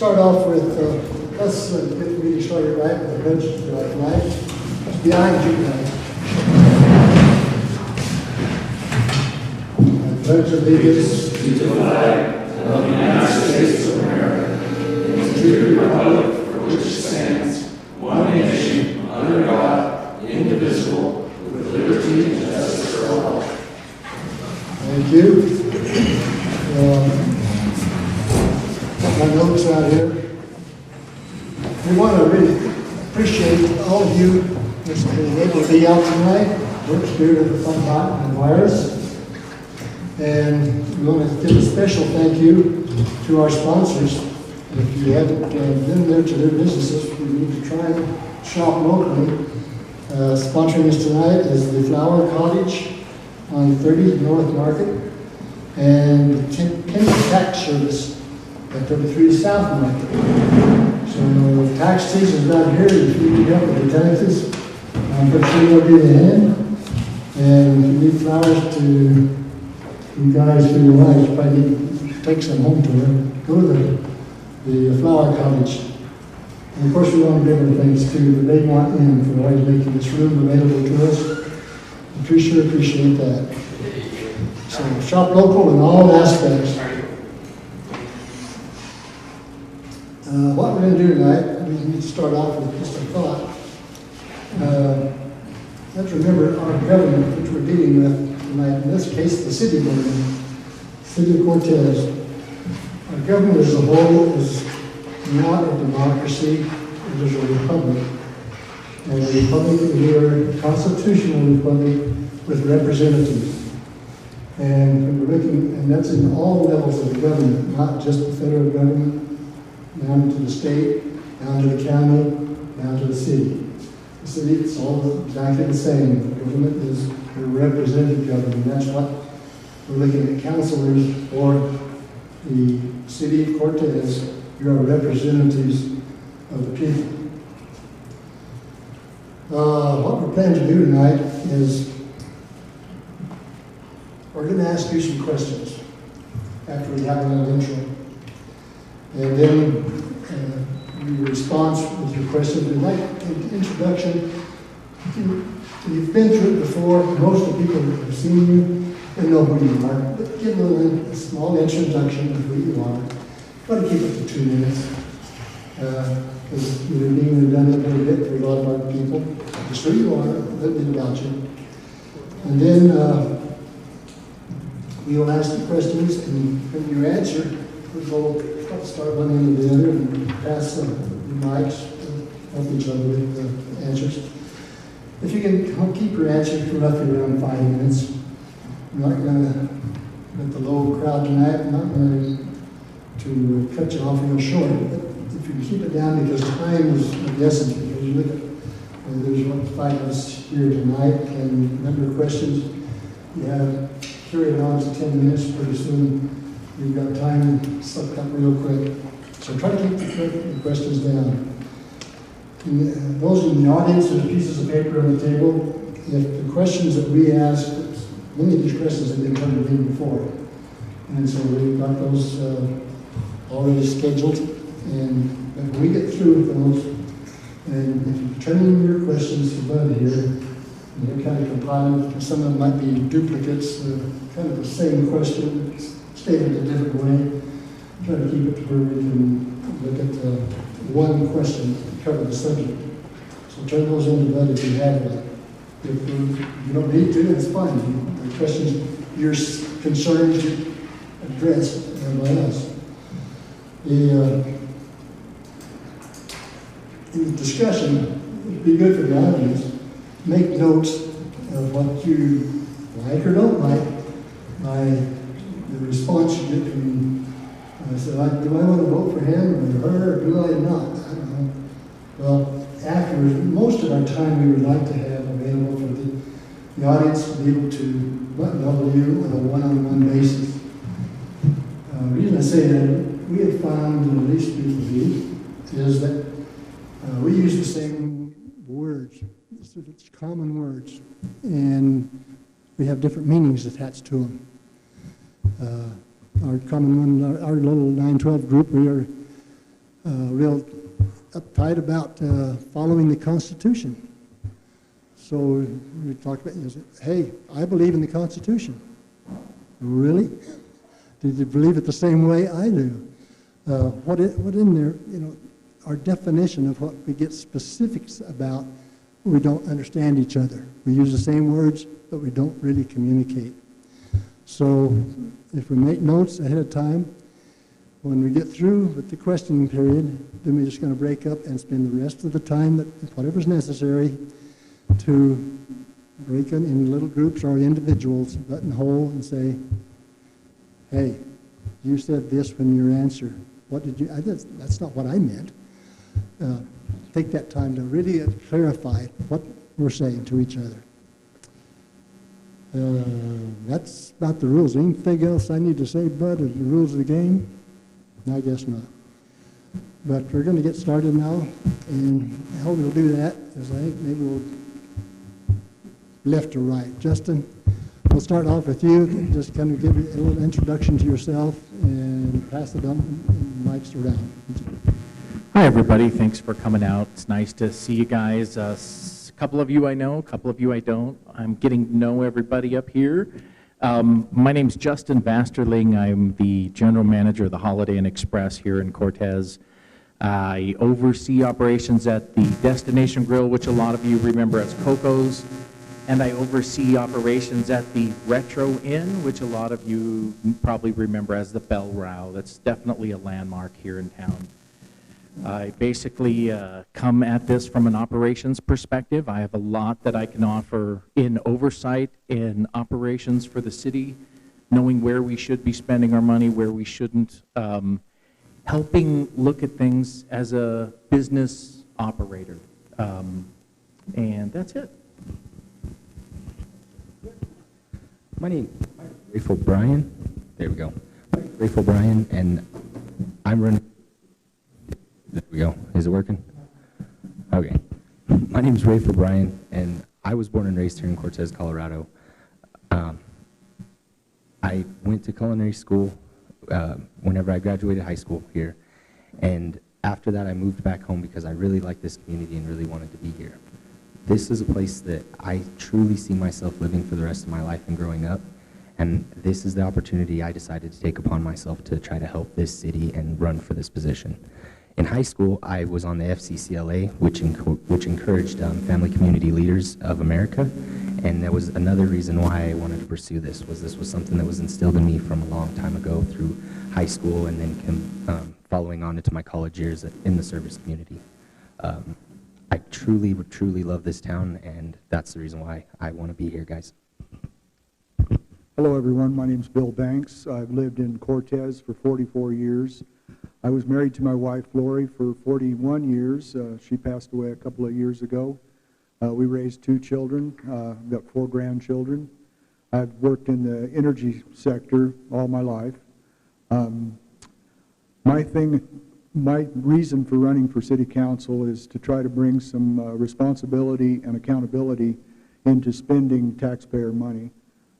Start off with, let's get the meeting started right with the pledge tonight. It's behind you tonight. I pledge allegiance to the flag of the United States of America and to the republic for which it stands, one nation, under God, indivisible, with liberty and justice for all. Thank you. My notes out here. We want to really appreciate all of you that's been able to be out tonight, work spirit of the fun pot and virus. And we want to give a special thank you to our sponsors. If you haven't been there to their businesses, you need to try and shop locally. Sponsoring us tonight is the Flower Cottage on 30 North Market and Kenny Tax Service at 33 South Market. So tax season's not here. If you need help with the taxes, I'm pretty sure they'll give you a hand. And if you need flowers to you guys for your wives, you probably need to take some home to her. Go to the Flower Cottage. And of course we want bigger things too, the Big Want Inn for always making this room available to us. We sure appreciate that. So shop local in all aspects. What we're going to do tonight, we need to start off with just a thought. Let's remember our government, which we're dealing with tonight, in this case, the city government, City of Cortez. Our government as a whole is not a democracy, it is a republic. And a republic, we are a constitutional republic with representatives. And we're looking, and that's in all levels of the government, not just the federal government, down to the state, down to the county, down to the city. The city, it's all exactly the same. The government is a representative government. That's what we're looking at. Councilors for the city of Cortez, you are representatives of the people. What we're planning to do tonight is we're going to ask you some questions after we have a little intro. And then your response with your questions. And like an introduction, you've been through it before. Most of the people that have seen you, they know who you are. But give a small introduction of who you are. Try to keep it to 2 minutes. Because you're being redundant a little bit for a lot of our people. Just who you are, a little bit about you. And then we will ask the questions, and when you answer, we'll start one end to the other and pass the mics, help each other with the answers. If you can keep your answer to roughly around 5 minutes. I'm not going to, with the low crowd tonight, I'm not going to cut you off real short, but if you can keep it down, because time is of the essence, because you look at, there's what, 5 of us here tonight, and a number of questions. You have carry it on to 10 minutes, pretty soon you've got time sucked up real quick. So try to keep the questions down. And, those in the audience, there's pieces of paper on the table. If the questions that we ask, many of these questions have been turned in before. And so we've got those already scheduled. And when we get through with those, and if you turn in your questions to Bud here, and they're kind of compiling, some of them might be duplicates, kind of the same question, stated a different way. Try to keep it to where we can look at one question to cover the subject. So turn those into Bud if you have one. If you don't need to, it's fine. The questions, your concerns, you address everybody else. In the discussion, it'd be good for the audience. Make notes of what you like or don't like by the response you get from, do I want to vote for him or her, or do I not? I don't know. Well, afterwards, most of our time we would like to have available for the audience to be able to button up with you on a one-on-one basis. The reason I say that, we have found, at least with is that we use the same words. It's common words, and we have different meanings attached to them. Our common one, our little 912 group, we are real uptight about following the Constitution. So we talk about, hey, I believe in the Constitution. Really? Did you believe it the same way I do? What in there, our definition of what we get specifics about, we don't understand each other. We use the same words, but we don't really communicate. So if we make notes ahead of time, when we get through with the questioning period, then we're just going to break up and spend the rest of the time, whatever's necessary, to break them in little groups or individuals, buttonhole, and say, hey, you said this when your answer. What did you, that's not what I meant. Take that time to really clarify what we're saying to each other. That's about the rules. Anything else I need to say, Bud, is the rules of the game? I guess not. But we're going to get started now, and how we'll do that is I think maybe we'll left or right. Justin, we'll start off with you. Just kind of give you a little introduction to yourself and pass it on, and mics around. Hi, everybody. Thanks for coming out. It's nice to see you guys. A couple of you I know, a couple of you I don't. I'm getting to know everybody up here. My name's Justin Vasterling. I'm the general manager of the Holiday Inn Express here in Cortez. I oversee operations at the Destination Grill, which a lot of you remember as Coco's. and I oversee operations at the Retro Inn, which a lot of you probably remember as the Bell Row. That's definitely a landmark here in town. I basically come at this from an operations perspective. I have a lot that I can offer in oversight in operations for the city, knowing where we should be spending our money, where we shouldn't, helping look at things as a business operator. And that's it. My name is Rafe O'Brien. There we go. Rafe O'Brien, and I'm running. There we go. Is it working? Okay. My name is Rafe O'Brien, and I was born and raised here in Cortez, Colorado. I went to culinary school whenever I graduated high school here, and after that I moved back home because I really liked this community and really wanted to be here. This is a place that I truly see myself living for the rest of my life and growing up, and this is the opportunity I decided to take upon myself to try to help this city and run for this position. In high school, I was on the FCCLA, which encouraged Family Community Leaders of America, and that was another reason why I wanted to pursue this. This was something that was instilled in me from a long time ago through high school and then following on into my college years in the service community. I truly, truly love this town, and that's the reason why I want to be here, guys. Hello, everyone. My name is Bill Banks. I've lived in Cortez for 44 years. I was married to my wife, Lori, for 41 years. She passed away a couple of years ago. We raised 2 children. I've got 4 grandchildren. I've worked in the energy sector all my life. My reason for running for city council is to try to bring some responsibility and accountability into spending taxpayer money.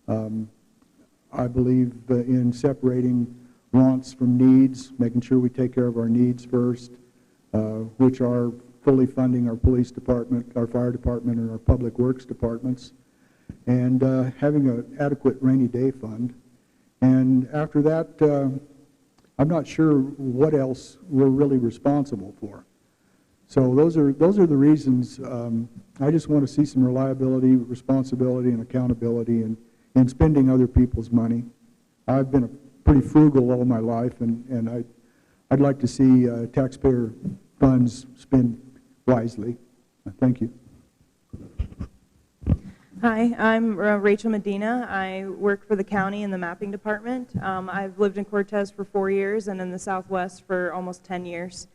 I believe in separating wants from needs, making sure we take care of our needs first, which are fully funding our police department, our fire department, and our public works departments, and having an adequate rainy day fund. And after that, I'm not sure what else we're really responsible for. So those are the reasons. I just want to see some reliability, responsibility, and accountability in spending other people's money. I've been pretty frugal all my life, and I'd like to see taxpayer funds spent wisely. Thank you. Hi, I'm Rachel Medina. I work for the county in the mapping department. I've lived in Cortez for 4 years and in the Southwest for almost 10 years.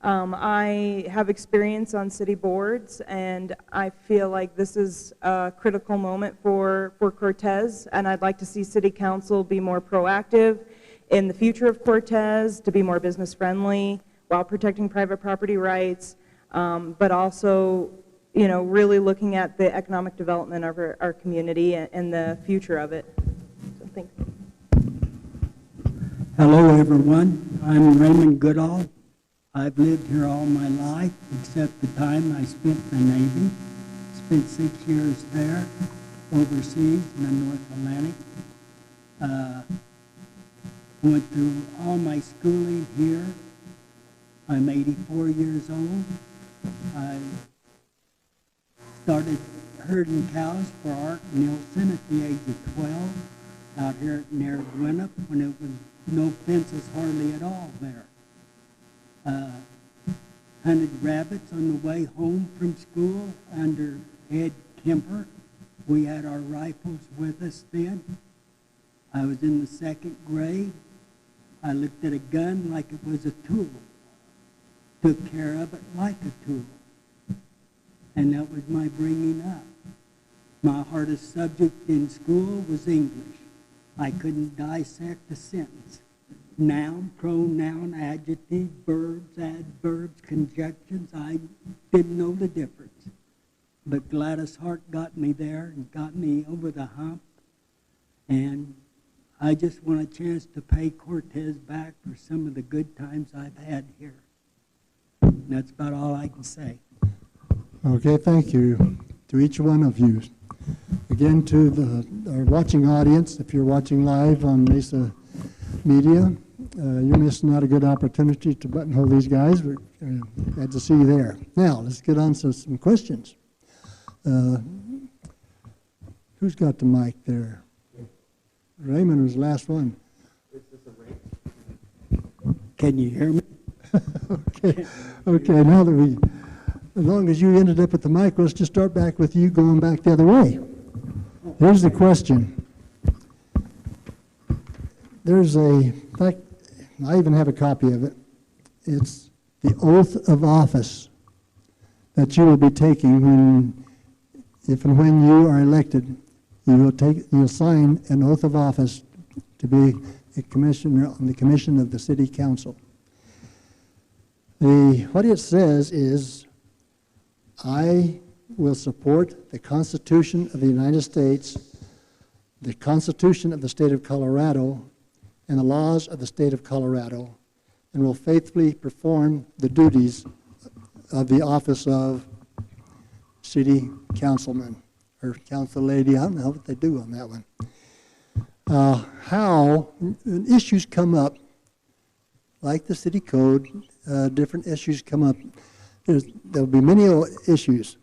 I have experience on city boards, and I feel like this is a critical moment for Cortez, and I'd like to see city council be more proactive in the future of Cortez, to be more business friendly while protecting private property rights, but also, you know, really looking at the economic development of our community and the future of it. So thanks. Hello, everyone. I'm Raymond Goodall. I've lived here all my life, except the time I spent in the Navy. Spent 6 years there, overseas in the North Atlantic. Went through all my schooling here. I'm 84 years old. I started herding cows for Art Nielsen at the age of 12 out here near Gwinnett when it was no fences hardly at all there. Hunted rabbits on the way home from school under Ed Kemper. We had our rifles with us then. I was in the 2nd grade. I looked at a gun like it was a tool. Took care of it like a tool. And that was my bringing up. My hardest subject in school was English. I couldn't dissect a sentence. Noun, pronoun, adjective, verbs, adverbs, conjunctions, I didn't know the difference. But Gladys Hart got me there and got me over the hump. And I just want a chance to pay Cortez back for some of the good times I've had here. And that's about all I can say. Okay, thank you to each one of you. Again, to our watching audience, if you're watching live on Mesa Media, you're missing out a good opportunity to buttonhole these guys. We're glad to see you there. Now, let's get on to some questions. Who's got the mic there? Raymond was the last one. Can you hear me? Okay, okay, now that we, as long as you ended up at the mic, let's just start back with you going back the other way. Here's the question. There's in fact, I even have a copy of it. It's the oath of office that you will be taking when, if and when you are elected. You'll sign an oath of office to be a commissioner on the commission of the city council. What it says is, I will support the Constitution of the United States, the Constitution of the State of Colorado, and the laws of the State of Colorado, and will faithfully perform the duties of the office of city councilman, or council lady. I don't know what they do on that one. How issues come up, like the city code, different issues come up. There'll be many issues.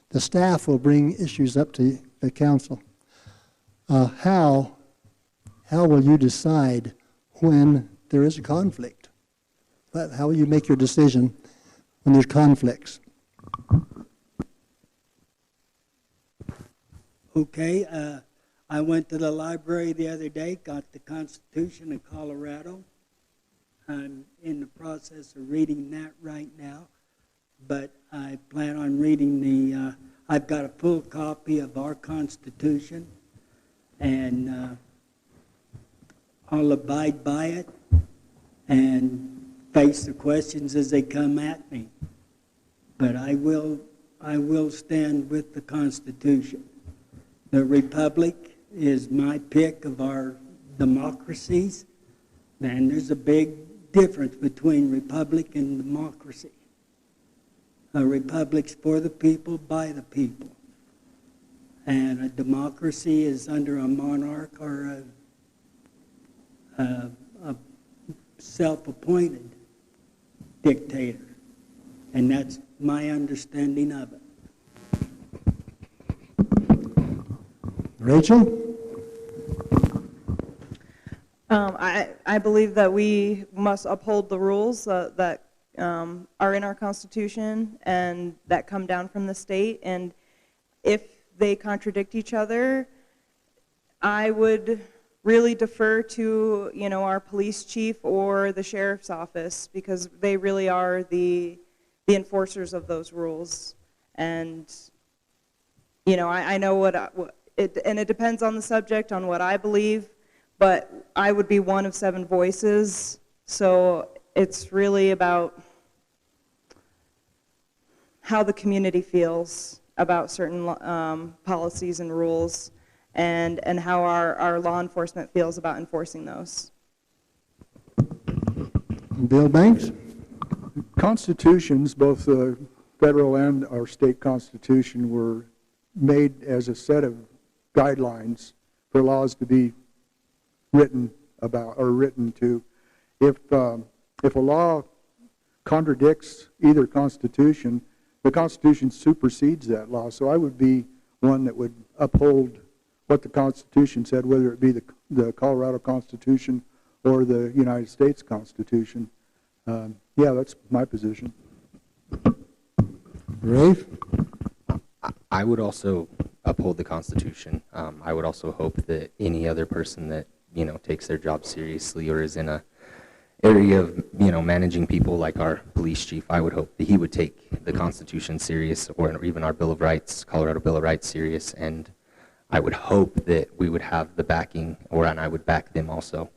The staff will bring issues up to the council. How will you decide when there is a conflict? How will you make your decision when there's conflicts? Okay, I went to the library the other day, got the Constitution of Colorado. I'm in the process of reading that right now, but I plan on reading I've got a full copy of our Constitution, and I'll abide by it and face the questions as they come at me. But I will stand with the Constitution. The Republic is my pick of our democracies, and there's a big difference between republic and democracy. A republic's for the people, by the people. And a democracy is under a monarch or a self-appointed dictator. And that's my understanding of it. Rachel? I believe that we must uphold the rules that are in our Constitution and that come down from the state. And if they contradict each other, I would really defer to, our police chief or the sheriff's office, because they really are the enforcers of those rules. And, I know and it depends on the subject, on what I believe, but I would be one of 7 voices, so it's really about how the community feels about certain policies and rules, and how our law enforcement feels about enforcing those. Bill Banks? Constitutions, both the federal and our state constitution, were made as a set of guidelines for laws to be written about or written to. If a law contradicts either constitution, the Constitution supersedes that law. So I would be one that would uphold what the Constitution said, whether it be the Colorado Constitution or the United States Constitution. Yeah, that's my position. Rafe? I would also uphold the Constitution. I would also hope that any other person that, takes their job seriously or is in a area of, managing people like our police chief, I would hope that he would take the Constitution serious, or even our Bill of Rights, Colorado Bill of Rights serious, and I would hope that we would have the backing, and I would back them also.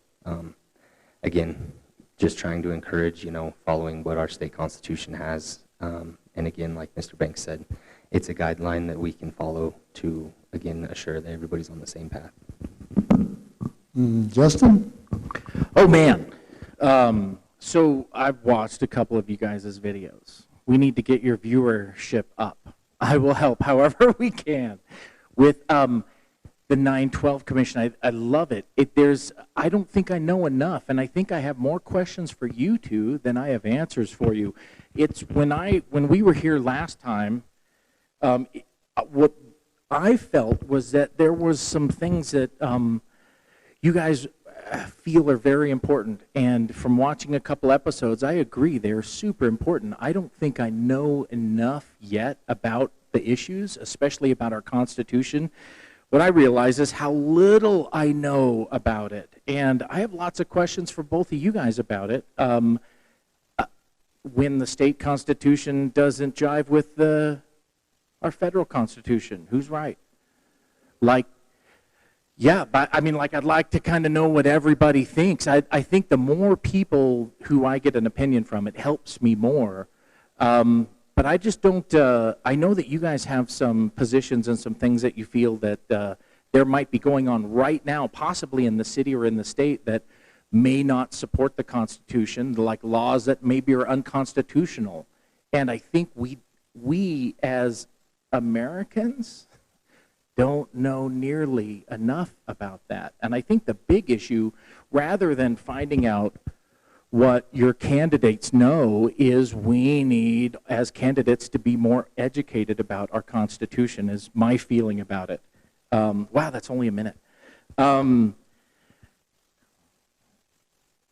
Again, just trying to encourage, following what our state constitution has. And again, like Mr. Banks said, it's a guideline that we can follow to, again, assure that everybody's on the same path. Justin? Oh, man. So I've watched a couple of you guys' videos. We need to get your viewership up. I will help however we can. With the 912 Commission, I love it. I don't think I know enough, and I think I have more questions for you two than I have answers for you. It's when we were here last time, what I felt was that there was some things that you guys feel are very important. And from watching a couple episodes, I agree, they're super important. I don't think I know enough yet about the issues, especially about our Constitution. What I realize is how little I know about it. And I have lots of questions for both of you guys about it. When the state constitution doesn't jive with our federal constitution, who's right? Like, yeah, but I mean, like, I'd like to kind of know what everybody thinks. I think the more people who I get an opinion from, it helps me more. But I just don't, I know that you guys have some positions and some things that you feel that there might be going on right now, possibly in the city or in the state, that may not support the Constitution, like laws that maybe are unconstitutional. And I think we as Americans don't know nearly enough about that. And I think the big issue, rather than finding out what your candidates know, is we need, as candidates, to be more educated about our Constitution, is my feeling about it. Wow, that's only a minute.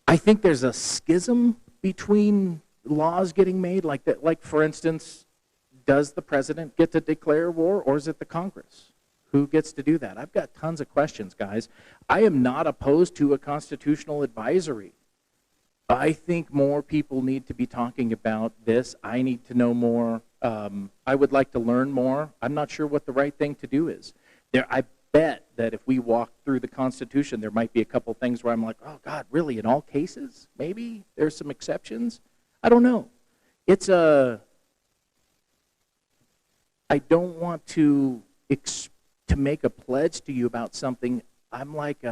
I think there's a schism between laws getting made, like that. Like, for instance, does the president get to declare war, or is it the Congress? Who gets to do that? I've got tons of questions, guys. I am not opposed to a constitutional advisory. I think more people need to be talking about this. I need to know more. I would like to learn more. I'm not sure what the right thing to do is. I bet that if we walk through the Constitution, there might be a couple things where I'm like, oh God, really, in all cases? Maybe there's some exceptions? I don't know. I don't want to make a pledge to you about something. I'm like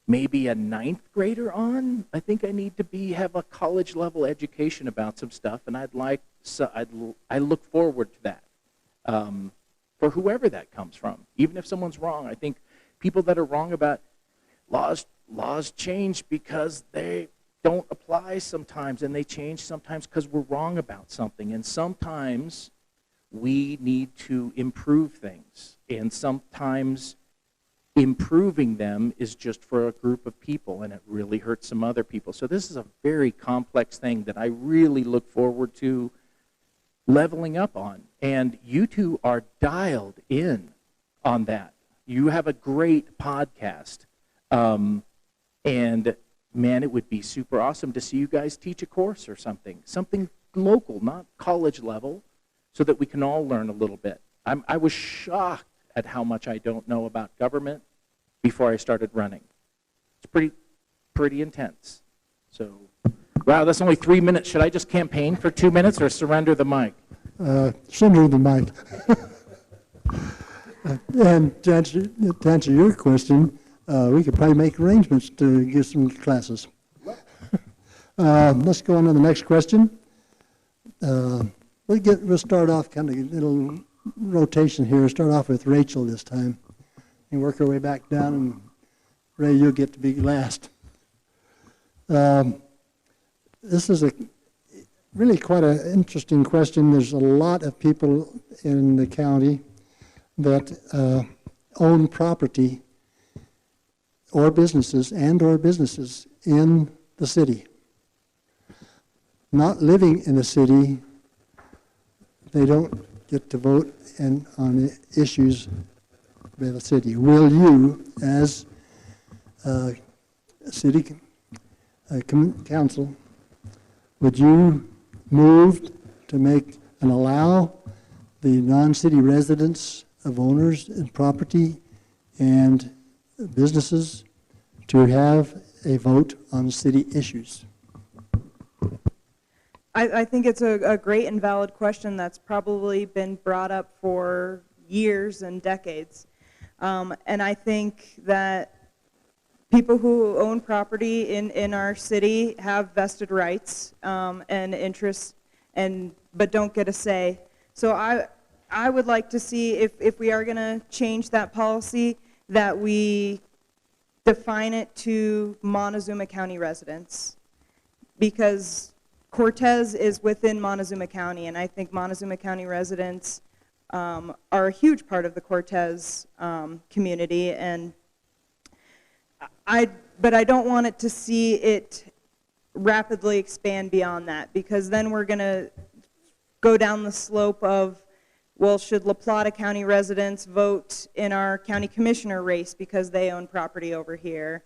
maybe a 9th grader on. I think I need to have a college level education about some stuff, and I look forward to that. For whoever that comes from. Even if someone's wrong, I think people that are wrong about laws change because they don't apply sometimes, and they change sometimes because we're wrong about something. And sometimes we need to improve things, and sometimes improving them is just for a group of people, and it really hurts some other people. So this is a very complex thing that I really look forward to leveling up on. And you two are dialed in on that. You have a great podcast. And man, it would be super awesome to see you guys teach a course or something local, not college level, so that we can all learn a little bit. I was shocked at how much I don't know about government before I started running. It's pretty intense. So, wow, that's only 3 minutes. Should I just campaign for 2 minutes or surrender the mic? Surrender the mic. And to answer your question, we could probably make arrangements to give some classes. Let's go on to the next question. We'll start off kind of a little rotation here. Start off with Rachel this time and work our way back down, and Ray, you'll get to be last. This is really quite an interesting question. There's a lot of people in the county that own property or businesses in the city. Not living in the city, they don't get to vote on the issues of the city. Will you, as city council, would you move to make and allow the non-city residents of owners and property and businesses to have a vote on city issues? I think it's a great and valid question that's probably been brought up for years and decades. And I think that people who own property in our city have vested rights and interests, but don't get a say. So I would like to see if we are going to change that policy, that we define it to Montezuma County residents, because Cortez is within Montezuma County, and I think Montezuma County residents are a huge part of the Cortez community, and but I don't want it to see it rapidly expand beyond that, because then we're going to go down the slope of, well, should La Plata County residents vote in our county commissioner race because they own property over here?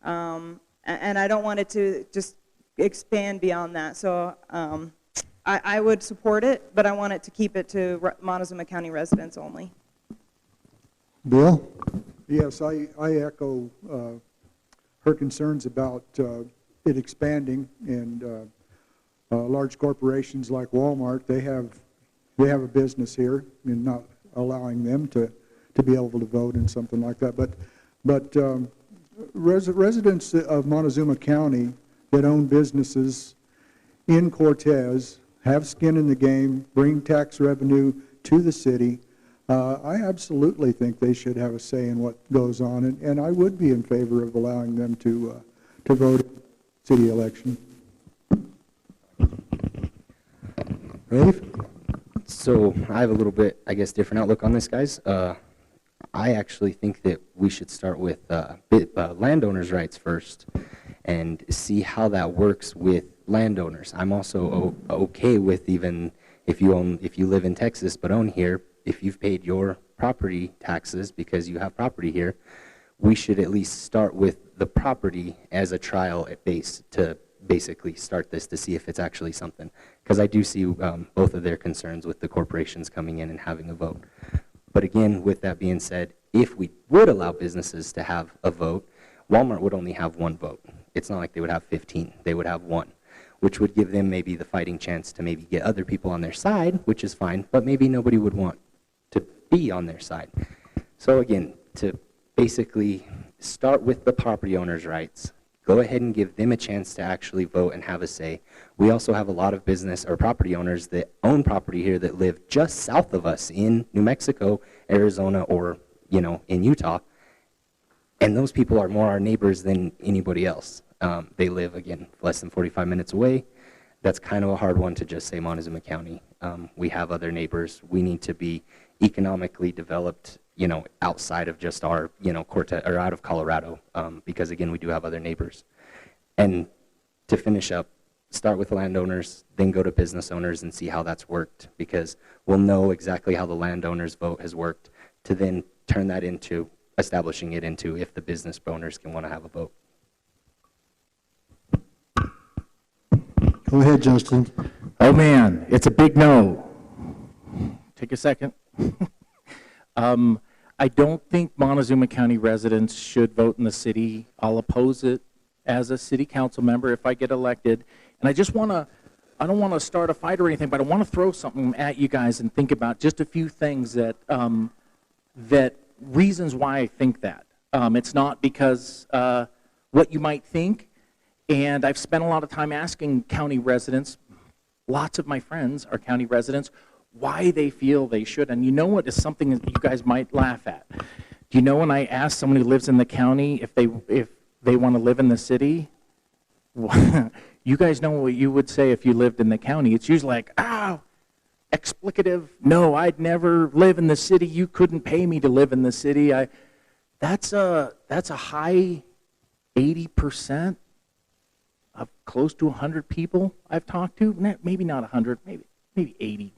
And I don't want it to just expand beyond that. So I would support it, but I want it to keep it to Montezuma County residents only. Bill? Yes, I echo her concerns about it expanding, and large corporations like Walmart, they have a business here, and not allowing them to be able to vote in something like that. But residents of Montezuma County that own businesses in Cortez, have skin in the game, bring tax revenue to the city, I absolutely think they should have a say in what goes on, and I would be in favor of allowing them to vote in the city election. Rafe? So I have a little bit, I guess, different outlook on this, guys. I actually think that we should start with landowners' rights first and see how that works with landowners. I'm also okay with, even if you live in Texas but own here, if you've paid your property taxes because you have property here, we should at least start with the property as a trial at base to basically start this to see if it's actually something. Because I do see both of their concerns with the corporations coming in and having a vote. But again, with that being said, if we would allow businesses to have a vote, Walmart would only have one vote. It's not like they would have 15. They would have one, which would give them maybe the fighting chance to maybe get other people on their side, which is fine, but maybe nobody would want to be on their side. So again, to basically start with the property owners' rights, go ahead and give them a chance to actually vote and have a say. We also have a lot of business or property owners that own property here that live just south of us in New Mexico, Arizona, or in Utah. And those people are more our neighbors than anybody else. They live, again, less than 45 minutes away. That's kind of a hard one to just say Montezuma County. We have other neighbors. We need to be economically developed, outside of just our, Cortez, or out of Colorado, because again, we do have other neighbors. And to finish up, start with landowners, then go to business owners and see how that's worked, because we'll know exactly how the landowners vote has worked to then turn that into establishing it into if the business owners can want to have a vote. Go ahead, Justin. Oh man, it's a big no. Take a second. I don't think Montezuma County residents should vote in the city. I'll oppose it as a city council member if I get elected. And I don't want to start a fight or anything, but I want to throw something at you guys and think about just a few things that reasons why I think that. It's not because what you might think, and I've spent a lot of time asking county residents, lots of my friends are county residents, why they feel they should. And you know what is something that you guys might laugh at? Do you know when I ask someone who lives in the county if they want to live in the city? You guys know what you would say if you lived in the county. It's usually like, explicative, no, I'd never live in the city. You couldn't pay me to live in the city. That's a high 80% of close to 100 people I've talked to, maybe not 100, maybe 80,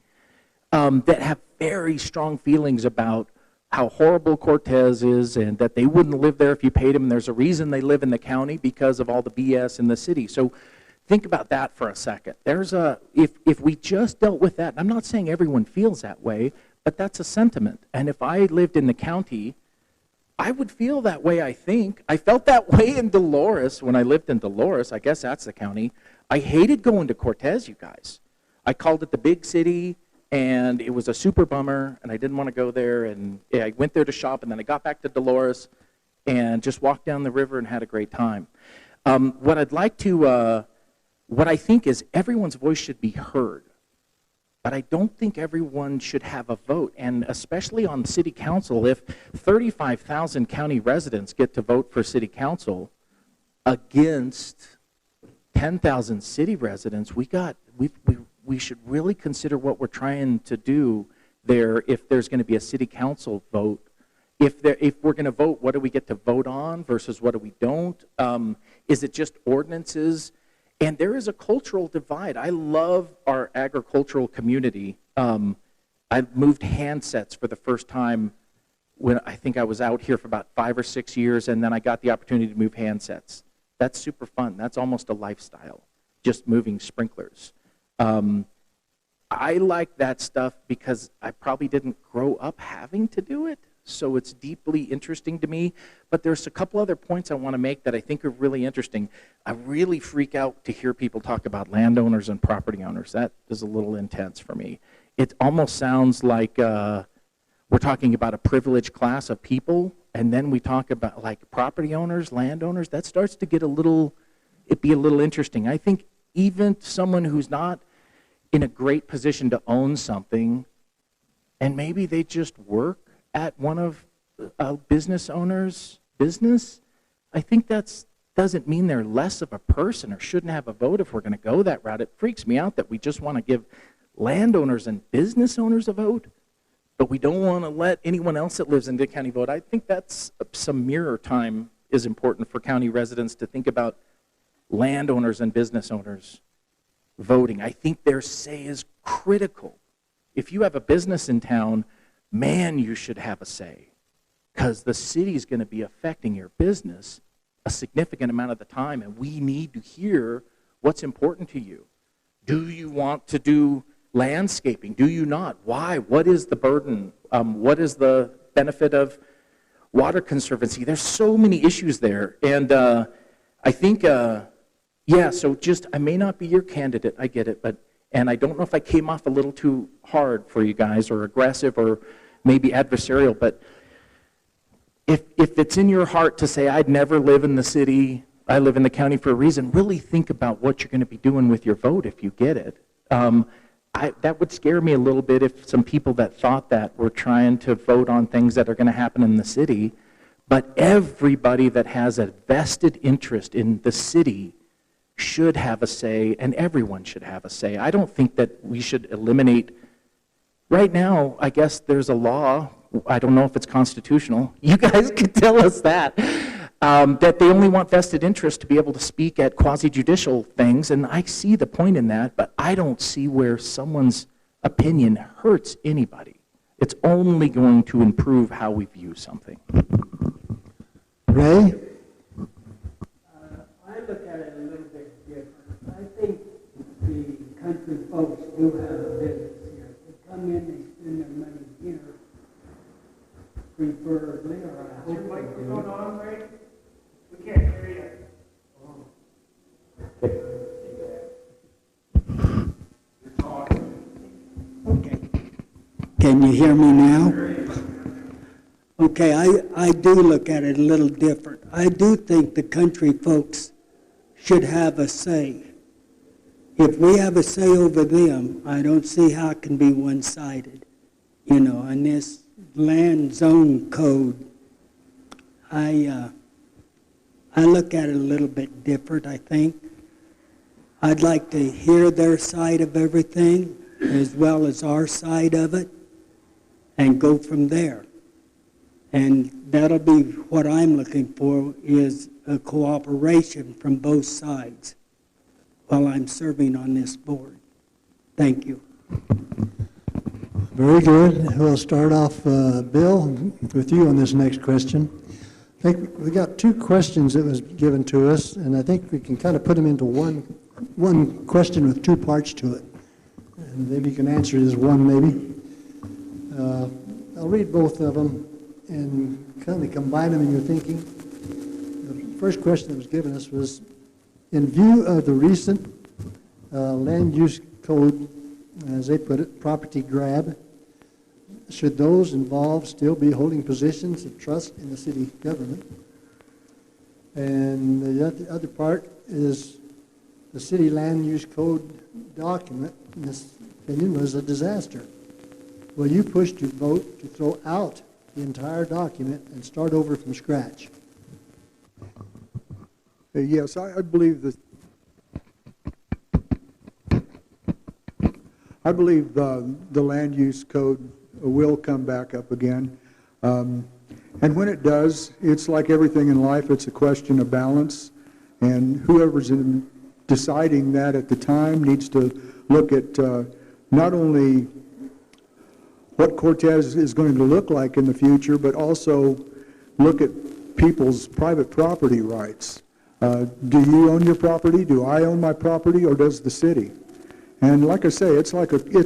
that have very strong feelings about how horrible Cortez is and that they wouldn't live there if you paid them. And there's a reason they live in the county because of all the BS in the city. So think about that for a second. If we just dealt with that, and I'm not saying everyone feels that way, but that's a sentiment. And if I lived in the county, I would feel that way, I think. I felt that way in Dolores when I lived in Dolores. I guess that's the county. I hated going to Cortez, you guys. I called it the big city, and it was a super bummer, and I didn't want to go there. And I went there to shop, and then I got back to Dolores and just walked down the river and had a great time. What I think is everyone's voice should be heard. But I don't think everyone should have a vote, and especially on city council, if 35,000 county residents get to vote for city council against 10,000 city residents, we should really consider what we're trying to do there if there's going to be a city council vote. If we're going to vote, what do we get to vote on versus what do we don't? Is it just ordinances? And there is a cultural divide. I love our agricultural community. I moved handsets for the first time when I think I was out here for about 5 or 6 years, and then I got the opportunity to move handsets. That's super fun. That's almost a lifestyle, just moving sprinklers. I like that stuff because I probably didn't grow up having to do it, so it's deeply interesting to me. But there's a couple other points I want to make that I think are really interesting. I really freak out to hear people talk about landowners and property owners. That is a little intense for me. It almost sounds like we're talking about a privileged class of people, and then we talk about like property owners, landowners. That starts to get a little interesting. I think even someone who's not in a great position to own something, and maybe they just work at one of a business owner's business, I think that doesn't mean they're less of a person or shouldn't have a vote if we're going to go that route. It freaks me out that we just want to give landowners and business owners a vote, but we don't want to let anyone else that lives in Dick County vote. I think that's some mirror time is important for county residents to think about landowners and business owners voting. I think their say is critical. If you have a business in town, man, you should have a say, because the city is going to be affecting your business a significant amount of the time, and we need to hear what's important to you. Do you want to do landscaping? Do you not? Why? What is the burden? What is the benefit of water conservancy? There's so many issues there, and I think so just, I may not be your candidate, I get it, and I don't know if I came off a little too hard for you guys or aggressive or maybe adversarial, but if it's in your heart to say, I'd never live in the city, I live in the county for a reason, really think about what you're going to be doing with your vote if you get it. That would scare me a little bit if some people that thought that were trying to vote on things that are going to happen in the city, but everybody that has a vested interest in the city should have a say, and everyone should have a say. I don't think that we should eliminate. Right now, I guess there's a law, I don't know if it's constitutional, you guys could tell us that they only want vested interest to be able to speak at quasi-judicial things, and I see the point in that, but I don't see where someone's opinion hurts anybody. It's only going to improve how we view something. Ray? I look at it a little bit different. I think the country folks do have a business here. They come in, they spend their money here, preferably, or I hope they do. On, Ray? We can't hear you. Okay. Can you hear me now? Okay, I do look at it a little different. I do think the country folks should have a say. If we have a say over them, I don't see how it can be one-sided. You know, and this land zone code, I look at it a little bit different, I think. I'd like to hear their side of everything as well as our side of it and go from there. And that'll be what I'm looking for, is a cooperation from both sides while I'm serving on this board. Thank you. Very good. We'll start off, Bill, with you on this next question. I think we got two questions that was given to us, and I think we can kind of put them into one question with two parts to it. And maybe you can answer it as one, maybe. I'll read both of them and kind of combine them in your thinking. The first question that was given us was, in view of the recent land use code, as they put it, property grab, should those involved still be holding positions of trust in the city government? And the other part is the city land use code document, in this opinion, was a disaster. Will you push to vote to throw out the entire document and start over from scratch? Yes, I believe that. I believe the land use code will come back up again. And when it does, it's like everything in life, it's a question of balance. And whoever's deciding that at the time needs to look at not only what Cortez is going to look like in the future, but also look at people's private property rights. Do you own your property? Do I own my property, or does the city? And like I say, it's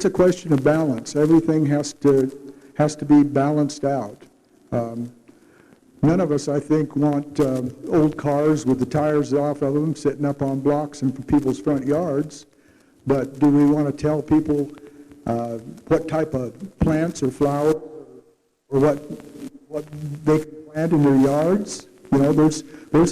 a question of balance. Everything has to be balanced out. None of us, I think, want old cars with the tires off of them sitting up on blocks in people's front yards. But do we want to tell people what type of plants or flowers or what they can plant in their yards? You know, there's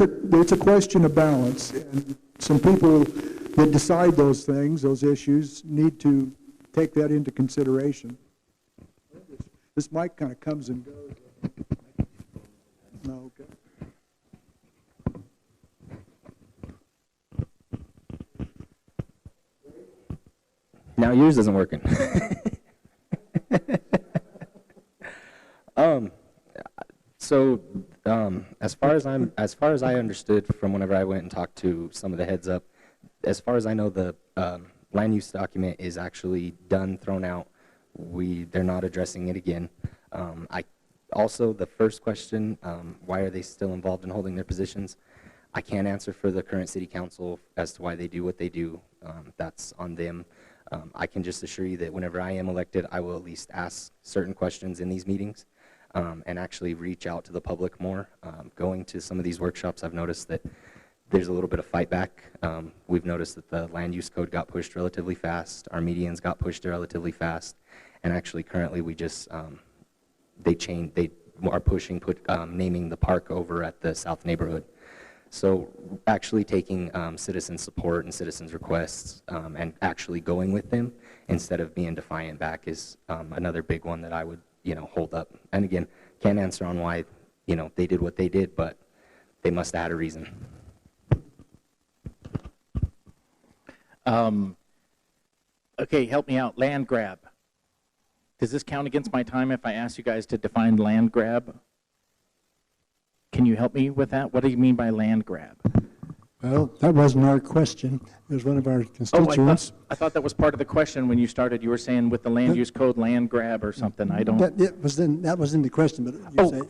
a question of balance, and some people that decide those things, those issues, need to take that into consideration. This mic kind of comes and goes. No, okay. Now yours isn't working. As far as I understood from whenever I went and talked to some of the heads up, as far as I know, the land use document is actually done, thrown out. They're not addressing it again. Also, the first question, why are they still involved in holding their positions? I can't answer for the current city council as to why they do what they do. That's on them. I can just assure you that whenever I am elected, I will at least ask certain questions in these meetings and actually reach out to the public more. Going to some of these workshops, I've noticed that there's a little bit of fight back. We've noticed that the land use code got pushed relatively fast. Our medians got pushed relatively fast. And actually, currently, we just, they are pushing, naming the park over at the south neighborhood. So actually taking citizen support and citizens' requests and actually going with them instead of being defiant back is another big one that I would, hold up. And again, can't answer on why, they did what they did, but they must have had a reason. Okay, help me out. Land grab. Does this count against my time if I ask you guys to define land grab? Can you help me with that? What do you mean by land grab? Well, that wasn't our question. It was one of our constituents. I thought that was part of the question when you started. You were saying with the land use code, land grab or something. I don't. That was in the question, but you say,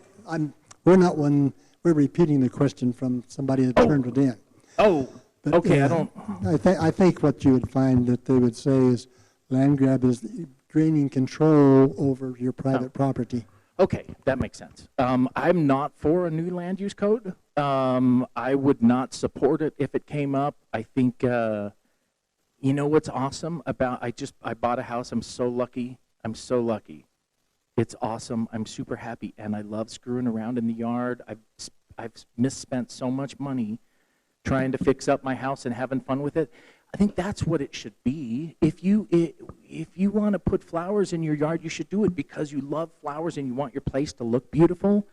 we're repeating the question from somebody that turned it in. Oh, but, okay. I think what you would find that they would say is land grab is gaining control over your private property. Okay, that makes sense. I'm not for a new land use code. I would not support it if it came up. I think, you know what's awesome about, I bought a house. I'm so lucky. It's awesome. I'm super happy, and I love screwing around in the yard. I've misspent so much money trying to fix up my house and having fun with it. I think that's what it should be. If you want to put flowers in your yard, you should do it because you love flowers and you want your place to look beautiful.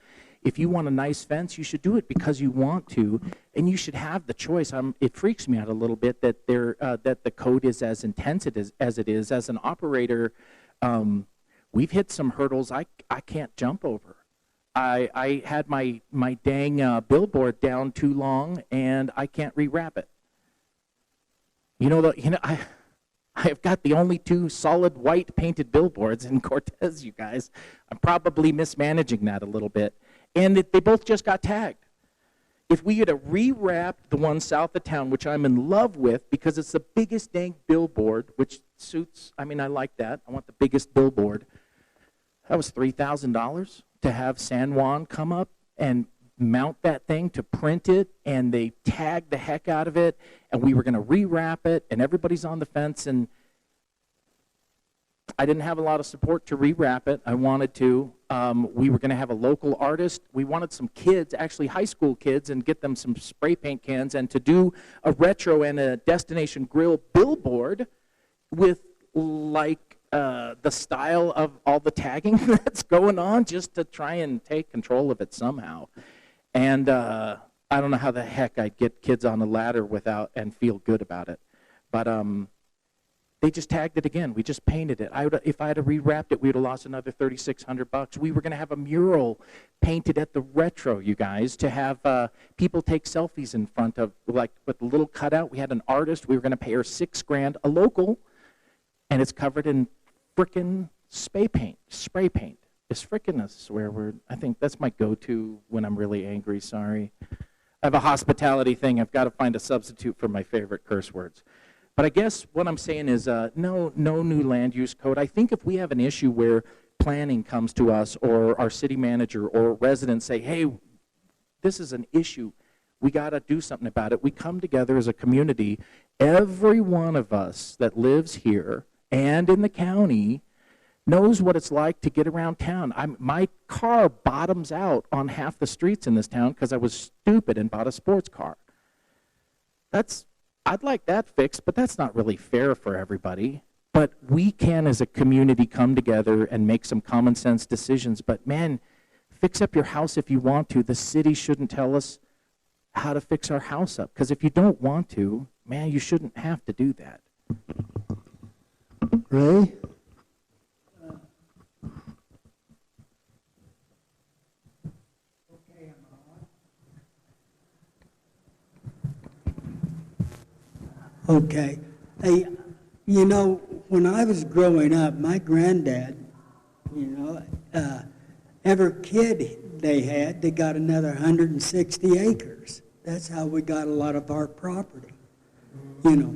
If you want a nice fence, you should do it because you want to, and you should have the choice. It freaks me out a little bit that that the code is as intense as it is. As an operator, we've hit some hurdles I can't jump over. I had my dang billboard down too long, and I can't rewrap it. I have got the only 2 solid white painted billboards in Cortez, you guys. I'm probably mismanaging that a little bit. And they both just got tagged. If we had rewrapped the one south of town, which I'm in love with because it's the biggest dang billboard, which suits, I like that. I want the biggest billboard. That was $3,000 to have San Juan come up and mount that thing to print it, and they tagged the heck out of it, and we were going to rewrap it, and everybody's on the fence, and I didn't have a lot of support to rewrap it. I wanted to. We were going to have a local artist. We wanted some kids, actually high school kids, and get them some spray paint cans, and to do a retro and a Destination Grill billboard with the style of all the tagging that's going on, just to try and take control of it somehow. And I don't know how the heck I'd get kids on a ladder and feel good about it. But They just tagged it again. We just painted it. If I had rewrapped it, we would have lost another $3,600. We were going to have a mural painted at the Retro, you guys, to have people take selfies in front of, like, with a little cutout. We had an artist. We were going to pay her $6,000, a local, and it's covered in frickin' spray paint. Is frickin' a swear word? I think that's my go-to when I'm really angry. Sorry. I have a hospitality thing. I've got to find a substitute for my favorite curse words. But I guess what I'm saying is no new land use code. I think if we have an issue where planning comes to us or our city manager or residents say, hey, this is an issue, we got to do something about it. We come together as a community. Every one of us that lives here and in the county knows what it's like to get around town. My car bottoms out on half the streets in this town because I was stupid and bought a sports car. I'd like that fixed, but that's not really fair for everybody. But we can, as a community, come together and make some common sense decisions. But man, fix up your house if you want to. The city shouldn't tell us how to fix our house up. Because if you don't want to, man, you shouldn't have to do that. Ray? Okay. Hey, you know, when I was growing up, my granddad, you know, every kid they got another 160 acres. That's how we got a lot of our property, you know.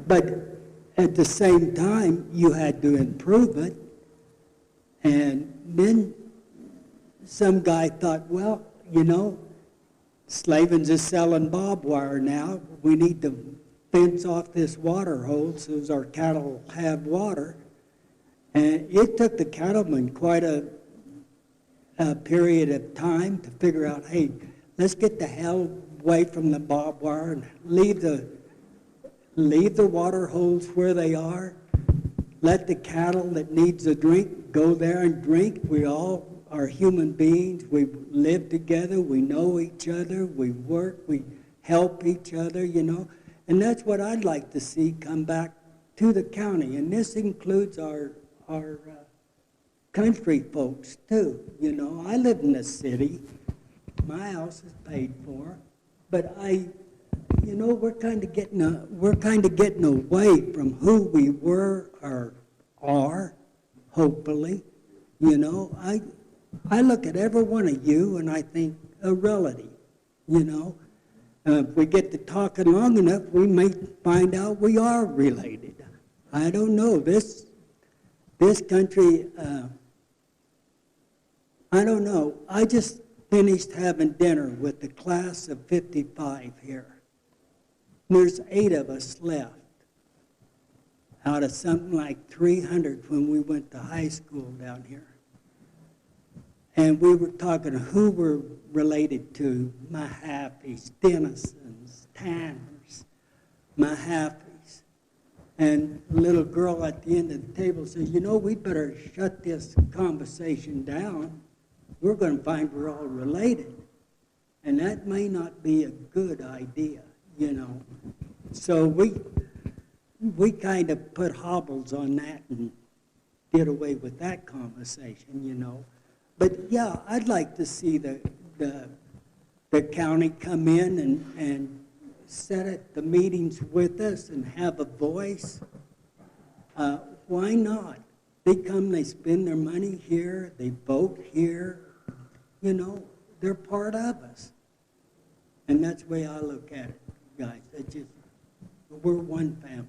But at the same time, you had to improve it. And then some guy thought, well, you know, Slavens is selling barbed wire now. We need to fence off this water hole so as our cattle have water. And it took the cattlemen quite a period of time to figure out, hey, let's get the hell away from the barbed wire and leave the water holes where they are. Let the cattle that needs a drink go there and drink. We all are human beings. We live together. We know each other. We work. We help each other, you know. And that's what I'd like to see come back to the county. And this includes our country folks too. You know, I live in the city. My house is paid for. But you know, we're kind of getting away from who we were or are, hopefully. You know, I look at every one of you and I think a relative, you know. If we get to talking long enough, we may find out we are related. I don't know. This country, I don't know. I just finished having dinner with the class of 55 here. There's 8 of us left out of something like 300 when we went to high school down here. And we were talking who we're related to, Mahafis, Dennisons, Tanners, Mahafis. And the little girl at the end of the table says, you know, we better shut this conversation down. We're going to find we're all related. And that may not be a good idea, you know. So we kind of put hobbles on that and did away with that conversation, you know. But yeah, I'd like to see the county come in and sit at the meetings with us and have a voice. Why not? They come, they spend their money here, they vote here. You know, they're part of us. And that's the way I look at it, guys. We're one family.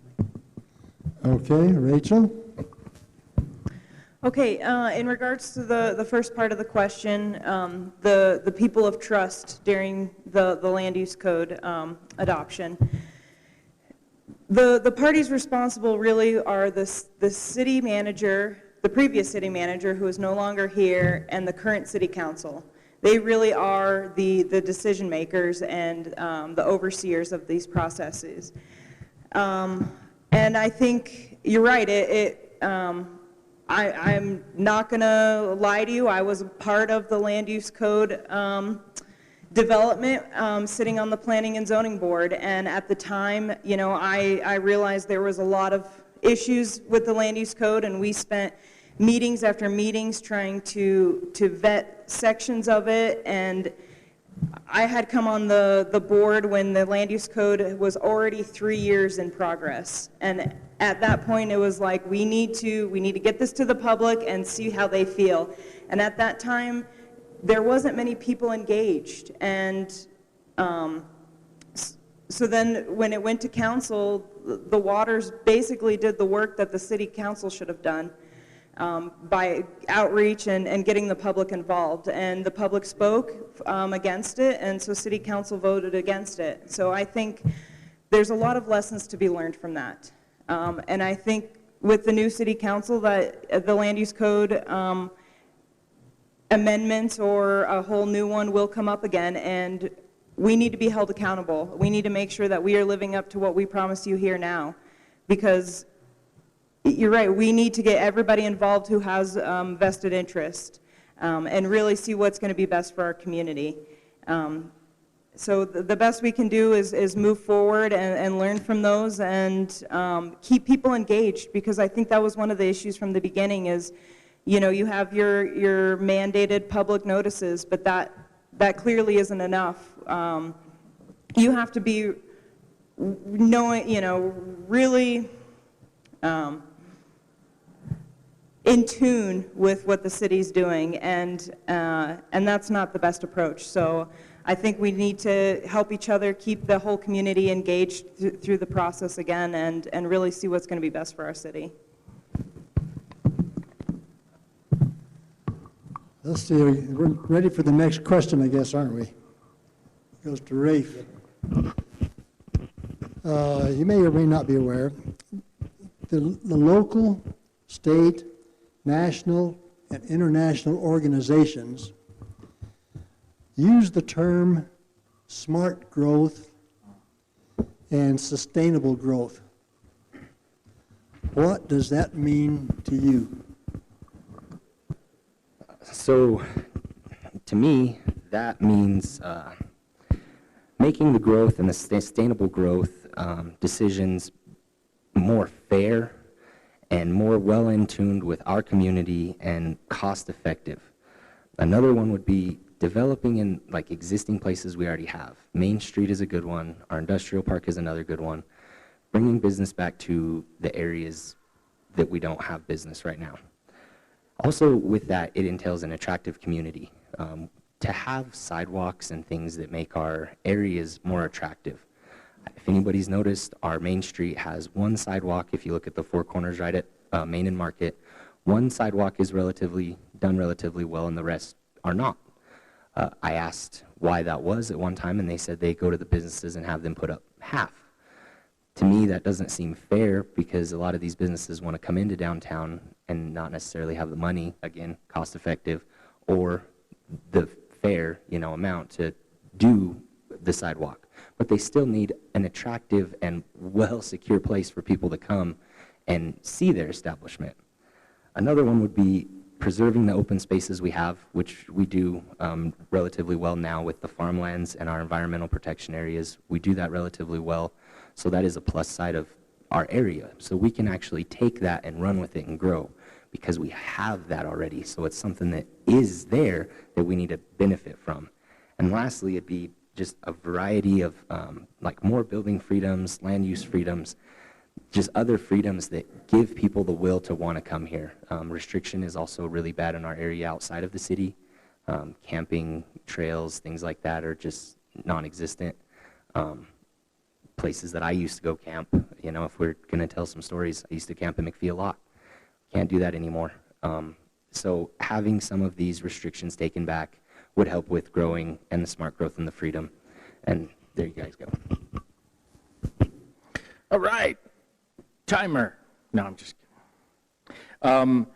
Okay, Rachel? Okay, in regards to the first part of the question, the people of trust during the land use code adoption, the parties responsible really are the city manager, the previous city manager who is no longer here, and the current city council. They really are the decision makers and the overseers of these processes. And I think you're right. I'm not going to lie to you. I was a part of the land use code development, sitting on the planning and zoning board. And at the time, you know, I realized there was a lot of issues with the land use code, and we spent meetings after meetings trying to vet sections of it, and I had come on the board when the land use code was already 3 years in progress. And at that point, it was like, we need to get this to the public and see how they feel. And at that time, there wasn't many people engaged. And so then when it went to council, the Waters basically did the work that the city council should have done. By outreach and getting the public involved. And the public spoke against it, and so City Council voted against it. So I think there's a lot of lessons to be learned from that. And I think with the new City Council that the Land Use Code amendments or a whole new one will come up again, and we need to be held accountable. We need to make sure that we are living up to what we promised you here now, because you're right, we need to get everybody involved who has vested interest and really see what's going to be best for our community. So the best we can do is move forward and learn from those and keep people engaged, because I think that was one of the issues from the beginning is, you know, you have your mandated public notices, but that clearly isn't enough. You have to be knowing, you know, really in tune with what the city's doing, and that's not the best approach. So I think we need to help each other keep the whole community engaged through the process again, and really see what's going to be best for our city. Let's see, we're ready for the next question, I guess, aren't we? Goes to Rafe. You may or may not be aware, the local, state, national, and international organizations use the term smart growth and sustainable growth. What does that mean to you? So, to me, that means making the growth and the sustainable growth decisions more fair and more well in tuned with our community and cost effective. Another one would be developing in like existing places we already have. Main Street is a good one. Our industrial park is another good one. Bringing business back to the areas that we don't have business right now. Also with that, it entails an attractive community. To have sidewalks and things that make our areas more attractive. If anybody's noticed, our Main Street has one sidewalk. If you look at the four corners right at Main and Market, one sidewalk is done relatively well and the rest are not. I asked why that was at one time, and they said they go to the businesses and have them put up half. To me, that doesn't seem fair, because a lot of these businesses want to come into downtown and not necessarily have the money, again, cost effective, or the fair, amount to do the sidewalk. But they still need an attractive and well-secure place for people to come and see their establishment. Another one would be preserving the open spaces we have, which we do relatively well now with the farmlands and our environmental protection areas. We do that relatively well, so that is a plus side of our area. So we can actually take that and run with it and grow, because we have that already. So it's something that is there that we need to benefit from. And lastly, it'd be just a variety of like more building freedoms, land use freedoms, just other freedoms that give people the will to want to come here. Restriction is also really bad in our area outside of the city. Camping trails, things like that are just non-existent. Places that I used to go camp, if we're going to tell some stories, I used to camp in McPhee a lot. Can't do that anymore. So having some of these restrictions taken back would help with growing and the smart growth and the freedom. And there you guys go. All right. Timer. No, I'm just kidding.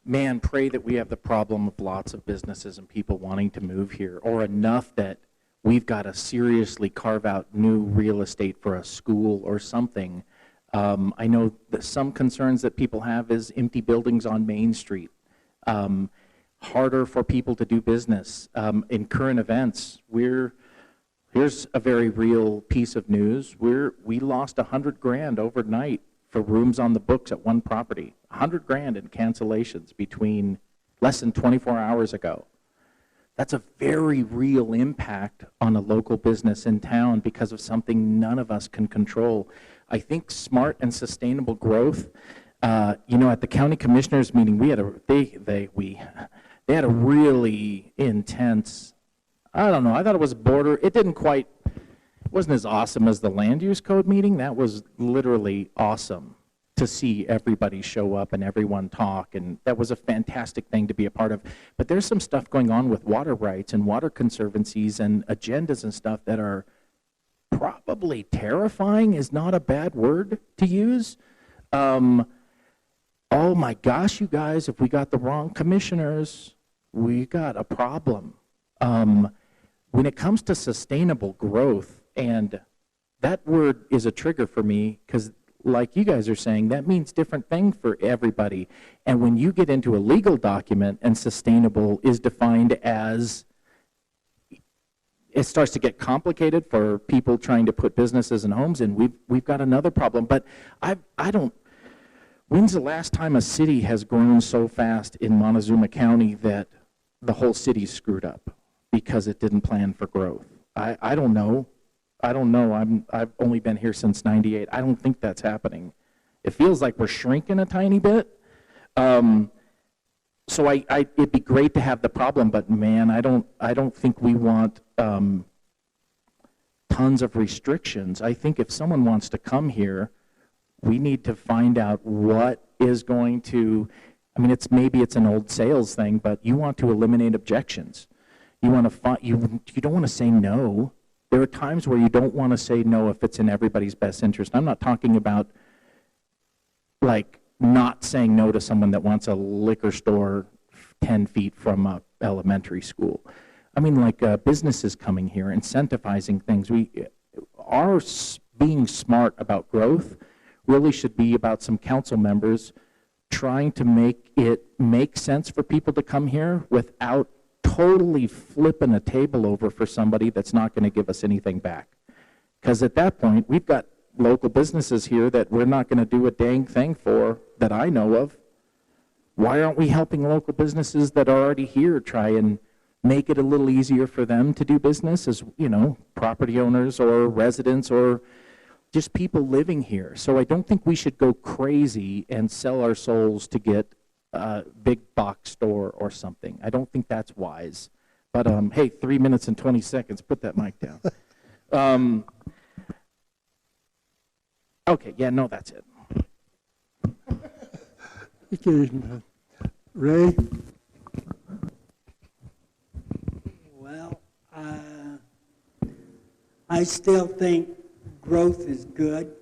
Man, pray that we have the problem of lots of businesses and people wanting to move here, or enough that we've got to seriously carve out new real estate for a school or something. I know that some concerns that people have is empty buildings on Main Street. Harder for people to do business. In current events, here's a very real piece of news. We lost $100,000 overnight for rooms on the books at one property. $100,000 in cancellations between less than 24 hours ago. That's a very real impact on a local business in town because of something none of us can control. I think smart and sustainable growth, you know, at the county commissioners meeting, we had they had a really intense, I don't know, I thought it was it wasn't as awesome as the land use code meeting. That was literally awesome to see everybody show up and everyone talk, and that was a fantastic thing to be a part of. But there's some stuff going on with water rights and water conservancies and agendas and stuff that are probably terrifying, is not a bad word to use. Oh my gosh, you guys, if we got the wrong commissioners, we got a problem. When it comes to sustainable growth, and that word is a trigger for me because, like you guys are saying, that means different things for everybody. And when you get into a legal document and sustainable is defined as, it starts to get complicated for people trying to put businesses and homes in. We've got another problem. But when's the last time a city has grown so fast in Montezuma County that the whole city's screwed up because it didn't plan for growth? I don't know. I've only been here since '98. I don't think that's happening. It feels like we're shrinking a tiny bit. So it'd be great to have the problem, but man, I don't think we want tons of restrictions. I think if someone wants to come here, we need to find out what is going to, I mean, maybe it's an old sales thing, but you want to eliminate objections. You want to you don't want to say no. There are times where you don't want to say no if it's in everybody's best interest. I'm not talking about like not saying no to someone that wants a liquor store 10 feet from a elementary school. I mean, like businesses coming here, incentivizing things. Our being smart about growth really should be about some council members trying to make it make sense for people to come here without totally flipping a table over for somebody that's not going to give us anything back. Because at that point, we've got local businesses here that we're not going to do a dang thing for that I know of. Why aren't we helping local businesses that are already here try and make it a little easier for them to do business as, you know, property owners or residents or just people living here? So I don't think we should go crazy and sell our souls to get a big box store or something. I don't think that's wise. But hey, 3 minutes and 20 seconds, put that mic down. Okay, yeah, no, that's it. Okay, Ray? Well, I still think growth is good.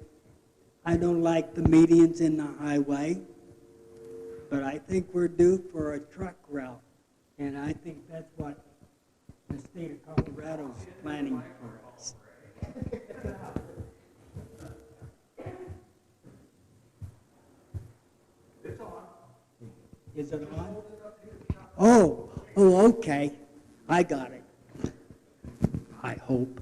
I don't like the medians in the highway, but I think we're due for a truck route, and I think that's what the state of Colorado is planning for us. Is it on? Oh, okay. I got it. I hope.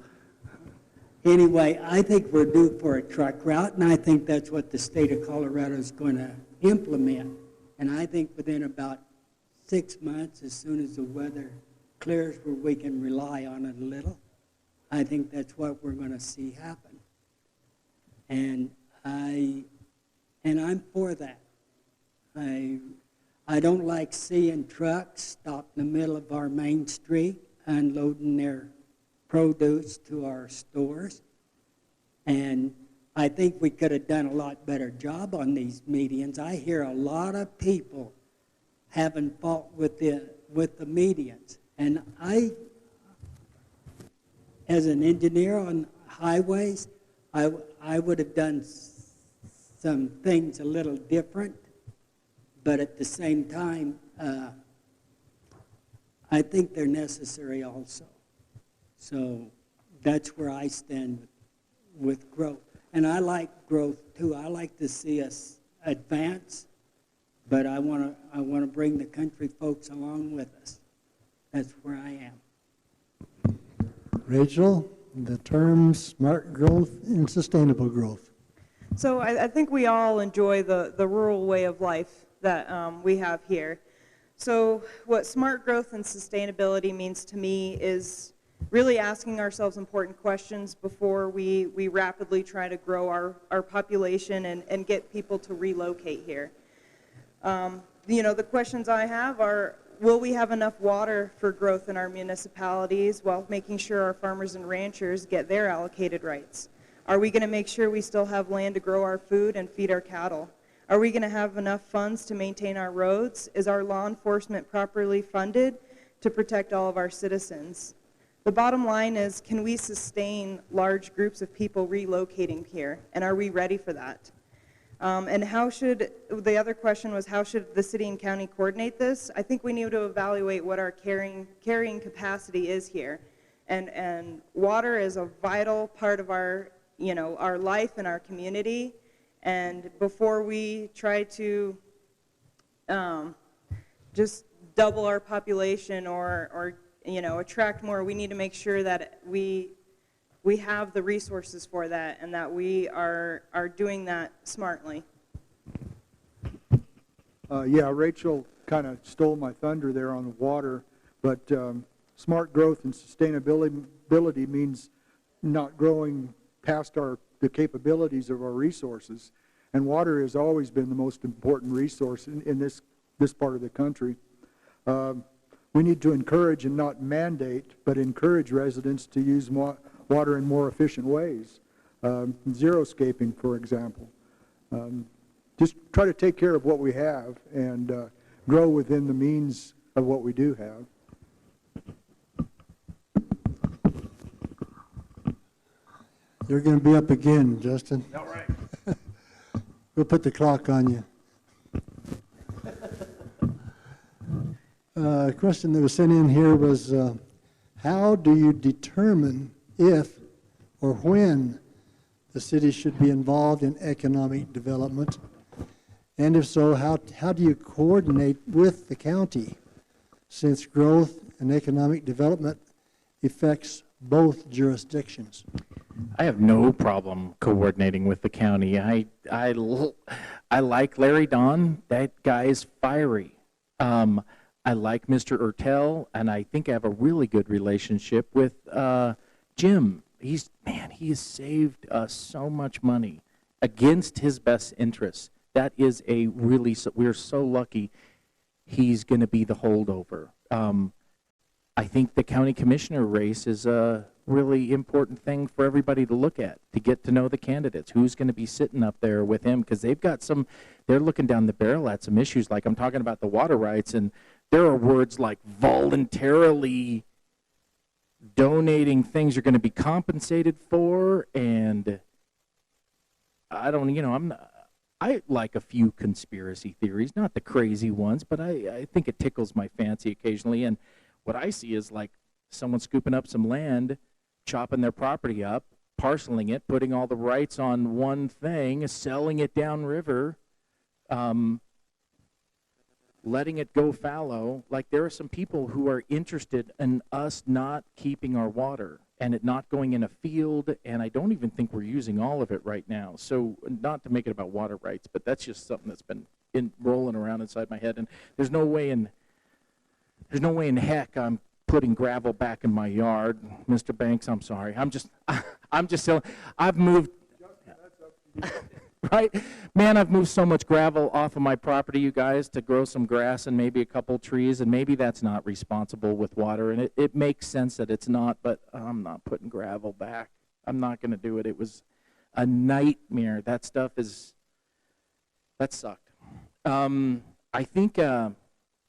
Anyway, I think we're due for a truck route, and I think that's what the state of Colorado is going to implement. And I think within about 6 months, as soon as the weather clears where we can rely on it a little, I think that's what we're going to see happen. And I'm for that. I don't like seeing trucks stop in the middle of our main street unloading their produce to our stores. And I think we could have done a lot better job on these medians. I hear a lot of people having fault with the medians. And as an engineer on highways, I would have done some things a little different. But at the same time, I think they're necessary also. So that's where I stand with growth. And I like growth too. I like to see us advance, but I want to bring the country folks along with us. That's where I am. Rachel, the terms smart growth and sustainable growth. So I think we all enjoy the rural way of life that we have here. So what smart growth and sustainability means to me is really asking ourselves important questions before we rapidly try to grow our population and get people to relocate here. You know, the questions I have are, will we have enough water for growth in our municipalities while making sure our farmers and ranchers get their allocated rights? Are we going to make sure we still have land to grow our food and feed our cattle? Are we going to have enough funds to maintain our roads? Is our law enforcement properly funded to protect all of our citizens? The bottom line is, can we sustain large groups of people relocating here? And are we ready for that? And the other question was, how should the city and county coordinate this? I think we need to evaluate what our carrying capacity is here. And water is a vital part of our life and our community. And before we try to just double our population or attract more, we need to make sure that we have the resources for that and that we are doing that smartly. Yeah, Rachel kind of stole my thunder there on the water, but smart growth and sustainability means not growing past the capabilities of our resources. And water has always been the most important resource in this part of the country. We need to encourage and not mandate, but encourage residents to use water in more efficient ways. Zero-scaping, for example. Just try to take care of what we have and grow within the means of what we do have. You're going to be up again, Justin. All right. We'll put the clock on you. A question that was sent in here was, how do you determine if or when the city should be involved in economic development? And if so, how do you coordinate with the county, since growth and economic development affects both jurisdictions? I have no problem coordinating with the county. I like Larry Don. That guy's fiery. I like Mr. Ertel, and I think I have a really good relationship with Jim. He has saved us so much money against his best interests. That is we're so lucky he's going to be the holdover. I think the county commissioner race is a really important thing for everybody to look at, to get to know the candidates, who's going to be sitting up there with him, because they're looking down the barrel at some issues, like I'm talking about the water rights, and there are words like voluntarily donating things you're going to be compensated for, and I like a few conspiracy theories, not the crazy ones, but I think it tickles my fancy occasionally. And what I see is like someone scooping up some land, chopping their property up, parceling it, putting all the rights on one thing, selling it downriver, letting it go fallow. Like, there are some people who are interested in us not keeping our water and it not going in a field, and I don't even think we're using all of it right now. So, not to make it about water rights, but that's just something that's been rolling around inside my head, and there's no way in heck I'm putting gravel back in my yard. Mr. Banks, I'm sorry. I'm just telling. I've moved. Right? Man, I've moved so much gravel off of my property, you guys, to grow some grass and maybe a couple trees, and maybe that's not responsible with water, and it makes sense that it's not, but I'm not putting gravel back. I'm not going to do it. It was a nightmare. That sucked. I think I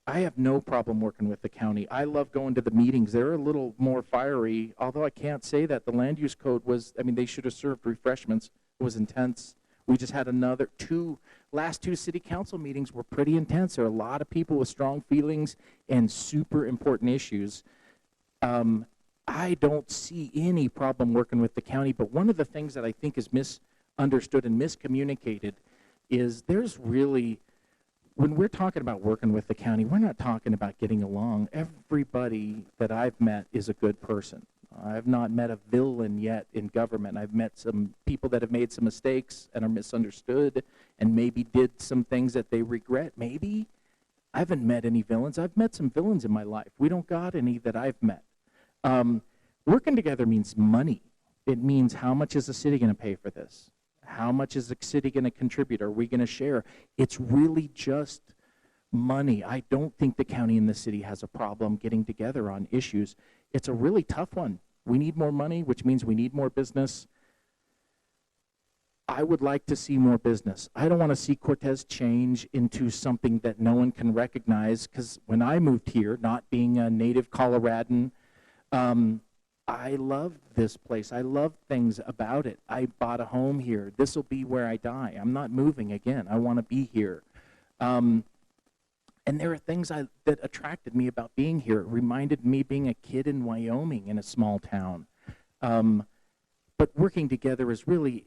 have no problem working with the county. I love going to the meetings. They're a little more fiery, although I can't say that. The land use code they should have served refreshments. It was intense. We just had last two city council meetings were pretty intense. There are a lot of people with strong feelings and super important issues. I don't see any problem working with the county, but one of the things that I think is misunderstood and miscommunicated is when we're talking about working with the county, we're not talking about getting along. Everybody that I've met is a good person. I've not met a villain yet in government. I've met some people that have made some mistakes and are misunderstood and maybe did some things that they regret, maybe. I haven't met any villains. I've met some villains in my life. We don't got any that I've met. Working together means money. It means how much is the city going to pay for this? How much is the city going to contribute? Are we going to share? It's really just money. I don't think the county and the city has a problem getting together on issues. It's a really tough one. We need more money, which means we need more business. I would like to see more business. I don't want to see Cortez change into something that no one can recognize, because when I moved here, not being a native Coloradan, I love this place. I love things about it. I bought a home here. This will be where I die. I'm not moving again. I want to be here. And there are things that attracted me about being here. It reminded me being a kid in Wyoming in a small town. But working together is really,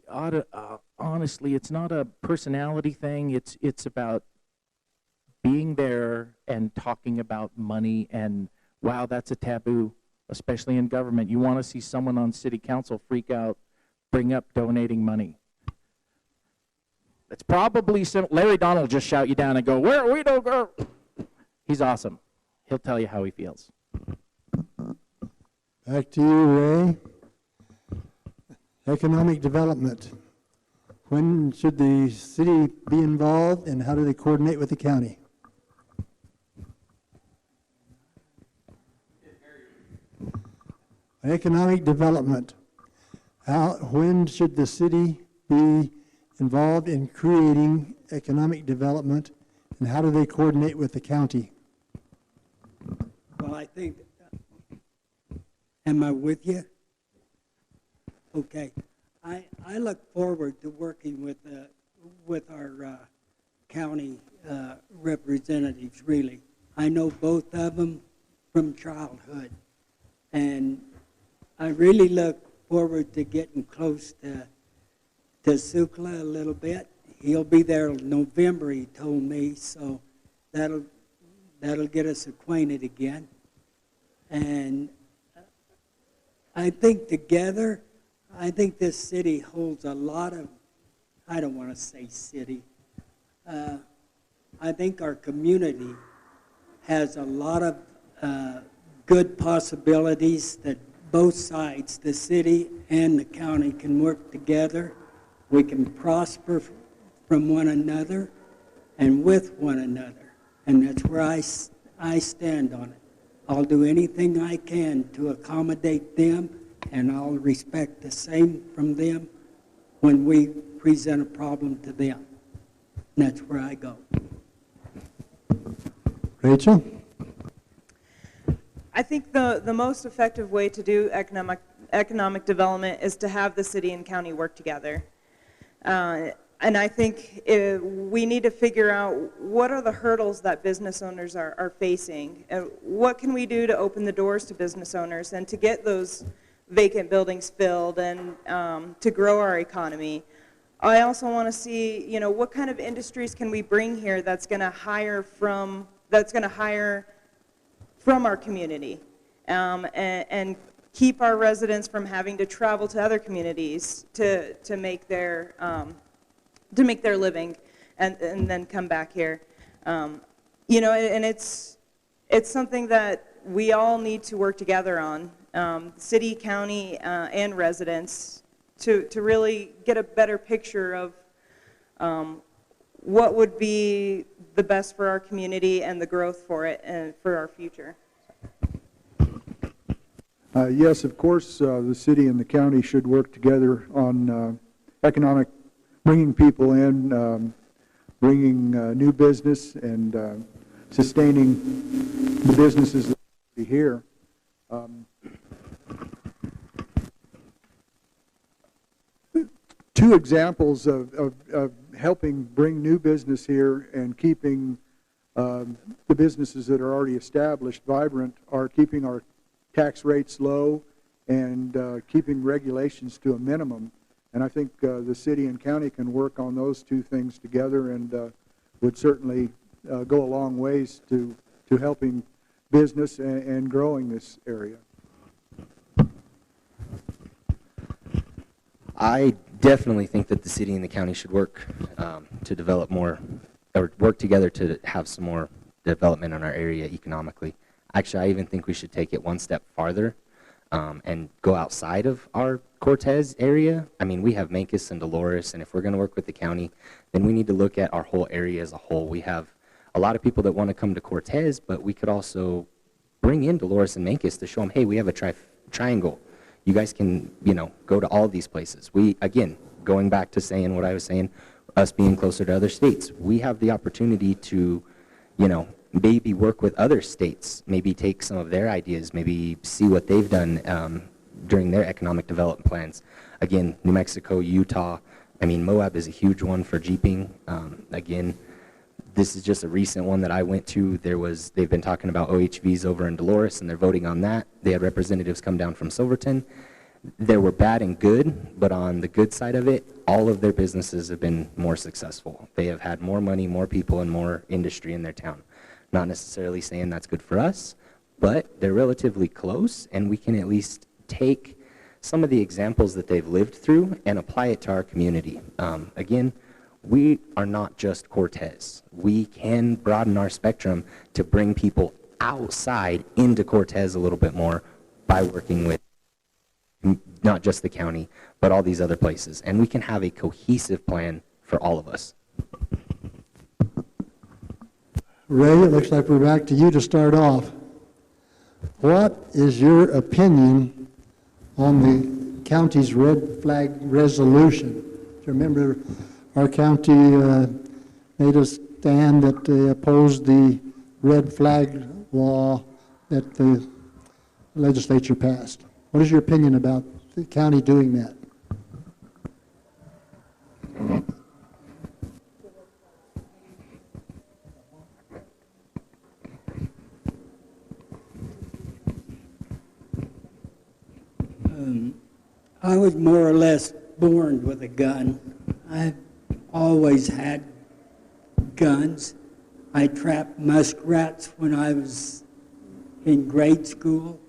honestly, it's not a personality thing. It's about being there and talking about money. And wow, that's a taboo, especially in government. You want to see someone on city council freak out, bring up donating money. It's probably Larry Donald will just shout you down and go, "Where we don't go." He's awesome. He'll tell you how he feels. Back to you, Ray. Economic development. When should the city be involved, and how do they coordinate with the county? Economic development. When should the city be involved in creating economic development, and how do they coordinate with the county? Well, I think, am I with you? Okay. I look forward to working with our county representatives, really. I know both of them from childhood, and I really look forward to getting close to Sukla a little bit. He'll be there in November, he told me, so that'll get us acquainted again. And I think together, I think this city holds a lot of, I don't want to say city, I think our community has a lot of good possibilities that both sides, the city and the county, can work together. We can prosper from one another and with one another. And that's where I stand on it. I'll do anything I can to accommodate them, and I'll respect the same from them when we present a problem to them. And that's where I go. Rachel? I think the most effective way to do economic development is to have the city and county work together. And I think we need to figure out what are the hurdles that business owners are facing. What can we do to open the doors to business owners and to get those vacant buildings filled and to grow our economy. I also want to see, what kind of industries can we bring here that's going to hire from our community and keep our residents from having to travel to other communities to make their living and then come back here. And it's something that we all need to work together on, city, county, and residents, to really get a better picture of what would be the best for our community and the growth for it and for our future. Yes, of course, the city and the county should work together on bringing people in, bringing new business, and sustaining the businesses that are here. Two examples of helping bring new business here and keeping the businesses that are already established vibrant are keeping our tax rates low and keeping regulations to a minimum. And I think the city and county can work on those two things together, and would certainly go a long ways to helping business and growing this area. I definitely think that the city and the county should work to develop more, or work together to have some more development in our area economically. Actually, I even think we should take it one step farther and go outside of our Cortez area. I mean, we have Mancos and Dolores, and if we're going to work with the county, then we need to look at our whole area as a whole. We have a lot of people that want to come to Cortez, but we could also bring in Dolores and Mancos to show them, hey, we have a triangle. You guys can, you know, go to all these places. We, again, going back to saying what I was saying, us being closer to other states, we have the opportunity to, you know, maybe work with other states, maybe take some of their ideas, maybe see what they've done during their economic development plans. Again, New Mexico, Utah, I mean, Moab is a huge one for jeeping. Again, this is just a recent one that I went to. They've been talking about OHVs over in Dolores, and they're voting on that. They had representatives come down from Silverton. There were bad and good, but on the good side of it, all of their businesses have been more successful. They have had more money, more people, and more industry in their town. Not necessarily saying that's good for us, but they're relatively close, and we can at least take some of the examples that they've lived through and apply it to our community. Again, we are not just Cortez. We can broaden our spectrum to bring people outside into Cortez a little bit more by working with not just the county, but all these other places. And we can have a cohesive plan for all of us. Ray, it looks like we're back to you to start off. What is your opinion on the county's red flag resolution? Do you remember our county made a stand that they opposed the red flag law that the legislature passed? What is your opinion about the county doing that? I was more or less born with a gun. I've always had guns. I trapped muskrats when I was in grade school.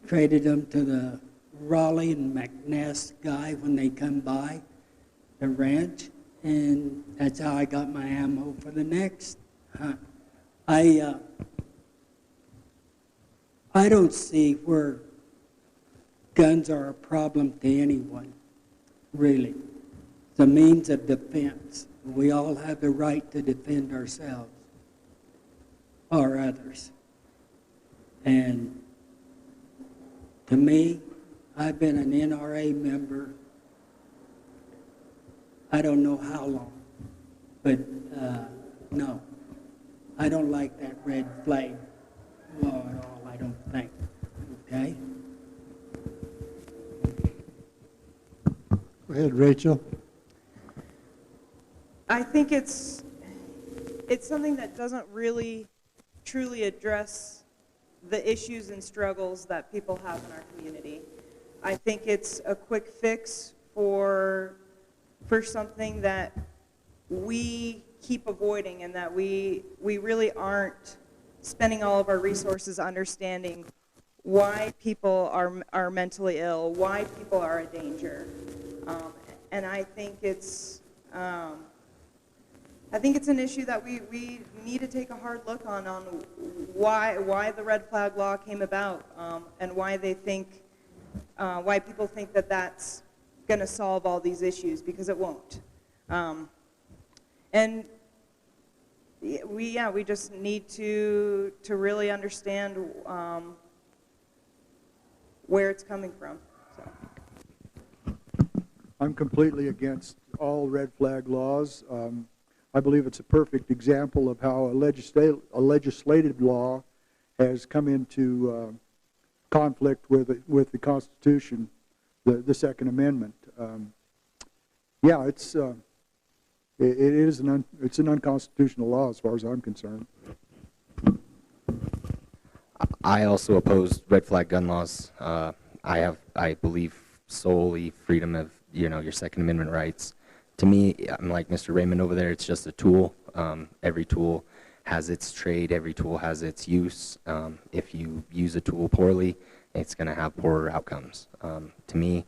Traded them to the Raleigh and McNess guy when they come by the ranch, and that's how I got my ammo for the next hunt. I don't see where guns are a problem to anyone, really. It's a means of defense. We all have the right to defend ourselves or others. And to me, I've been an NRA member, I don't know how long, but no, I don't like that red flag law at all, I don't think, okay? Go ahead, Rachel. I think it's something that doesn't really truly address the issues and struggles that people have in our community. I think it's a quick fix for something that we keep avoiding, and that we really aren't spending all of our resources understanding why people are mentally ill, why people are a danger. And I think it's an issue that we need to take a hard look on why the red flag law came about, and why people think that that's going to solve all these issues, because it won't. And we just need to really understand where it's coming from. So. I'm completely against all red flag laws. I believe it's a perfect example of how a legislative law has come into conflict with the Constitution, the Second Amendment. Yeah, it's an unconstitutional law as far as I'm concerned. I also oppose red flag gun laws. I believe solely freedom of, your Second Amendment rights. To me, I'm like Mr. Raymond over there, it's just a tool. Every tool has its trade, every tool has its use. If you use a tool poorly, it's going to have poorer outcomes. To me,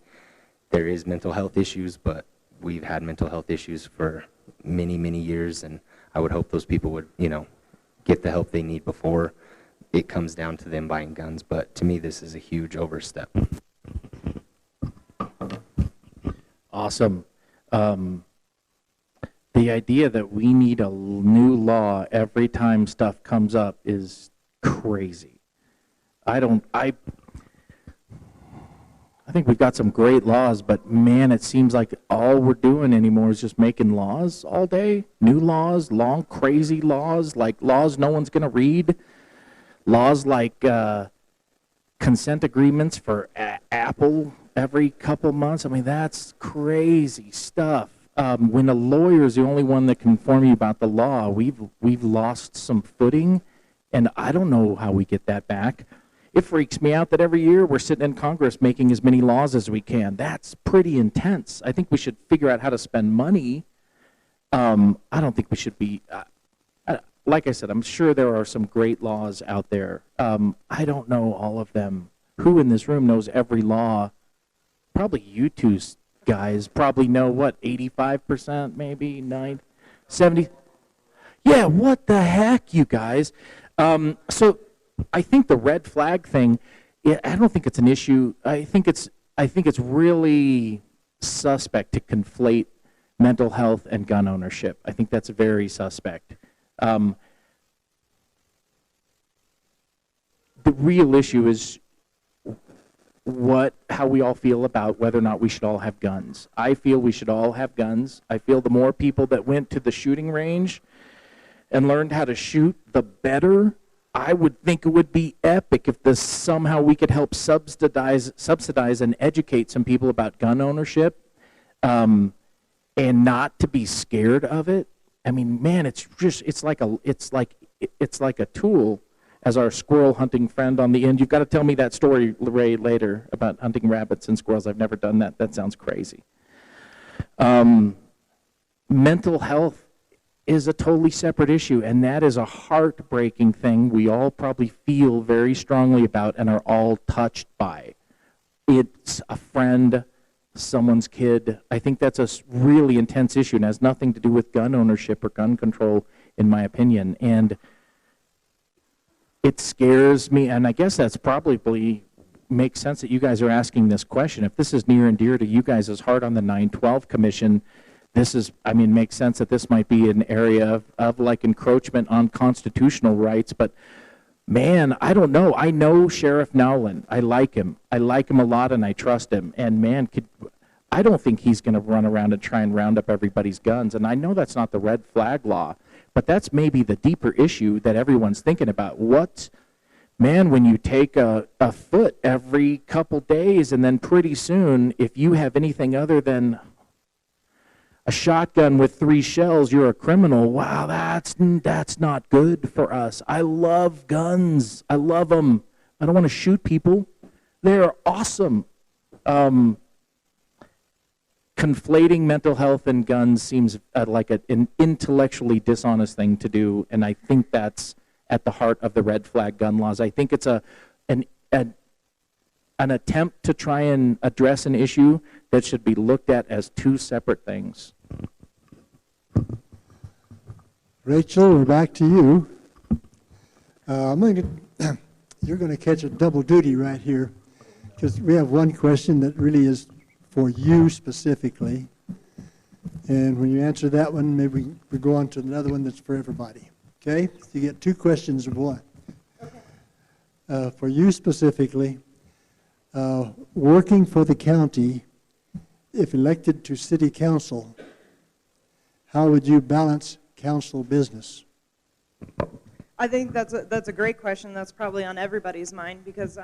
there is mental health issues, but we've had mental health issues for many, many years, and I would hope those people would, get the help they need before it comes down to them buying guns. But to me, this is a huge overstep. Awesome. The idea that we need a new law every time stuff comes up is crazy. I think we've got some great laws, but man, it seems like all we're doing anymore is just making laws all day. New laws, long, crazy laws, like laws no one's going to read. Laws like consent agreements for Apple every couple months. I mean, that's crazy stuff. When a lawyer is the only one that can inform you about the law, we've lost some footing, and I don't know how we get that back. It freaks me out that every year we're sitting in Congress making as many laws as we can. That's pretty intense. I think we should figure out how to spend money. I don't think we should be, like I said, I'm sure there are some great laws out there. I don't know all of them. Who in this room knows every law? Probably you two guys probably know, what, 85% maybe, 90, 70? Yeah, what the heck, you guys? So I think the red flag thing, I don't think it's an issue. I think it's really suspect to conflate mental health and gun ownership. I think that's very suspect. The real issue is how we all feel about whether or not we should all have guns. I feel we should all have guns. I feel the more people that went to the shooting range and learned how to shoot, the better. I would think it would be epic if somehow we could help subsidize and educate some people about gun ownership, and not to be scared of it. I mean, man, it's like a tool. As our squirrel hunting friend on the end, you've got to tell me that story, Ray, later about hunting rabbits and squirrels. I've never done that. That sounds crazy. Mental health is a totally separate issue, and that is a heartbreaking thing we all probably feel very strongly about and are all touched by. It's a friend, someone's kid. I think that's a really intense issue and has nothing to do with gun ownership or gun control, in my opinion. And it scares me, and I guess that's probably makes sense that you guys are asking this question. If this is near and dear to you guys' heart on the 9/12 Commission, makes sense that this might be an area of like encroachment on constitutional rights. But man, I don't know. I know Sheriff Nowlin. I like him. I like him a lot, and I trust him. And man, I don't think he's going to run around and try and round up everybody's guns. And I know that's not the red flag law, but that's maybe the deeper issue that everyone's thinking about. Man, when you take a foot every couple days, and then pretty soon, if you have anything other than a shotgun with 3 shells, you're a criminal. Wow, that's not good for us. I love guns. I love them. I don't want to shoot people. They're awesome. Conflating mental health and guns seems like an intellectually dishonest thing to do, and I think that's at the heart of the red flag gun laws. I think it's an attempt to try and address an issue that should be looked at as 2 separate things. Rachel, we're back to you. You're going to catch a double duty right here, because we have one question that really is for you specifically. And when you answer that one, maybe we go on to another one that's for everybody. Okay? So you get 2 questions of one. Okay. For you specifically, working for the county, if elected to city council, how would you balance council business? I think that's a great question. That's probably on everybody's mind, because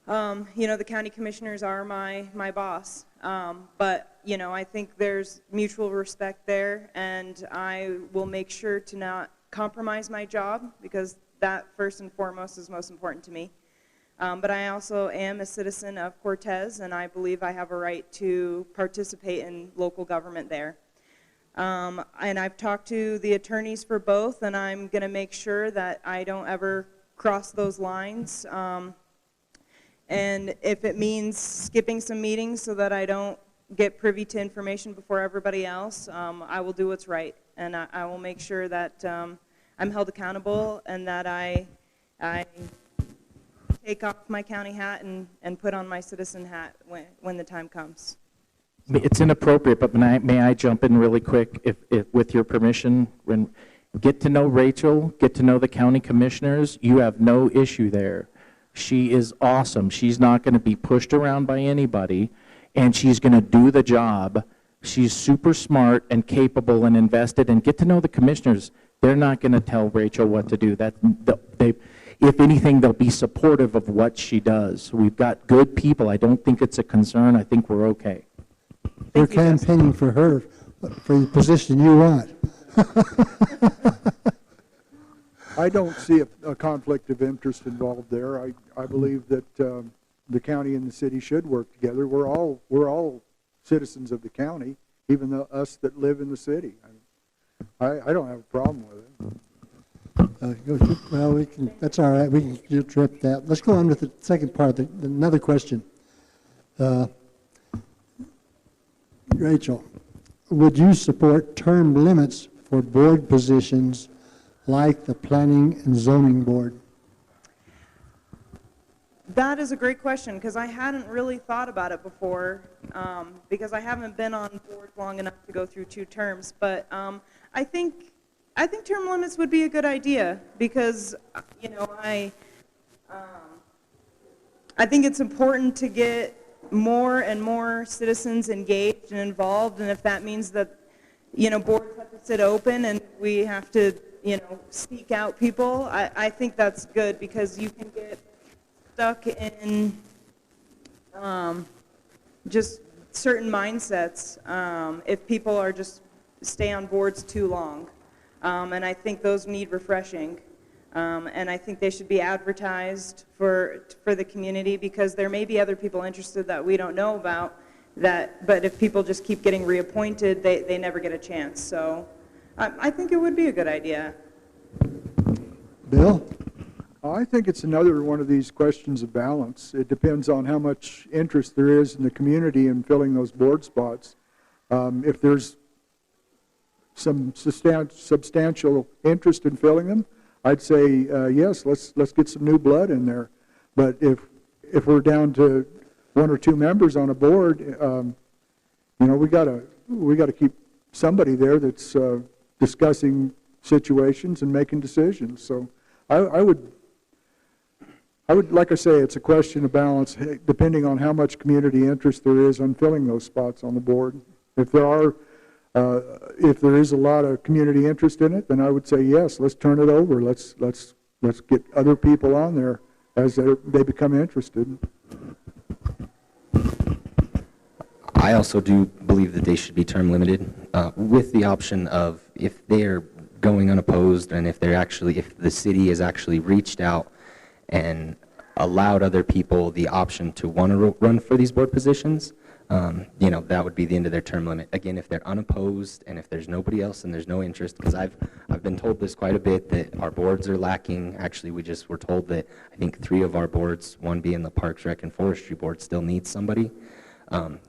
the county commissioners are my boss. But, I think there's mutual respect there, and I will make sure to not compromise my job, because that first and foremost is most important to me. But I also am a citizen of Cortez, and I believe I have a right to participate in local government there. And I've talked to the attorneys for both, and I'm going to make sure that I don't ever cross those lines. And if it means skipping some meetings so that I don't get privy to information before everybody else, I will do what's right. And I will make sure that I'm held accountable and that I take off my county hat and put on my citizen hat when the time comes. It's inappropriate, but may I jump in really quick, if with your permission? Get to know Rachel, get to know the county commissioners. You have no issue there. She is awesome. She's not going to be pushed around by anybody, and she's going to do the job. She's super smart and capable and invested. And get to know the commissioners. They're not going to tell Rachel what to do. If anything, they'll be supportive of what she does. We've got good people. I don't think it's a concern. I think we're okay. We're campaigning for her, for the position you want. I don't see a conflict of interest involved there. I believe that the county and the city should work together. We're all citizens of the county, even us that live in the city. I don't have a problem with it. Well, that's all right. We can trip that. Let's go on with the second part. Another question. Rachel, would you support term limits for board positions like the Planning and Zoning Board? That is a great question, because I hadn't really thought about it before, because I haven't been on board long enough to go through 2 terms. But I think term limits would be a good idea, because I think it's important to get more and more citizens engaged and involved, and if that means that boards have to sit open and we have to seek out people, I think that's good, because you can get stuck in just certain mindsets if people are just stay on boards too long, and I think those need refreshing. And I think they should be advertised for the community, because there may be other people interested that we don't know about, but if people just keep getting reappointed, they never get a chance. So I think it would be a good idea. Bill? I think it's another one of these questions of balance. It depends on how much interest there is in the community in filling those board spots. If there's some substantial interest in filling them, I'd say yes, let's get some new blood in there. But if we're down to 1 or 2 members on a board, we got to keep somebody there that's discussing situations and making decisions. So I would, like I say, it's a question of balance, depending on how much community interest there is on filling those spots on the board. If there is a lot of community interest in it, then I would say yes, let's turn it over. Let's get other people on there as they become interested. I also do believe that they should be term limited, with the option of, if they're going unopposed and if the city has actually reached out and allowed other people the option to want to run for these board positions, that would be the end of their term limit. Again, if they're unopposed and if there's nobody else and there's no interest, because I've been told this quite a bit, that our boards are lacking. Actually, we just were told that I think 3 of our boards, one being the Parks, Rec, and Forestry board, still needs somebody.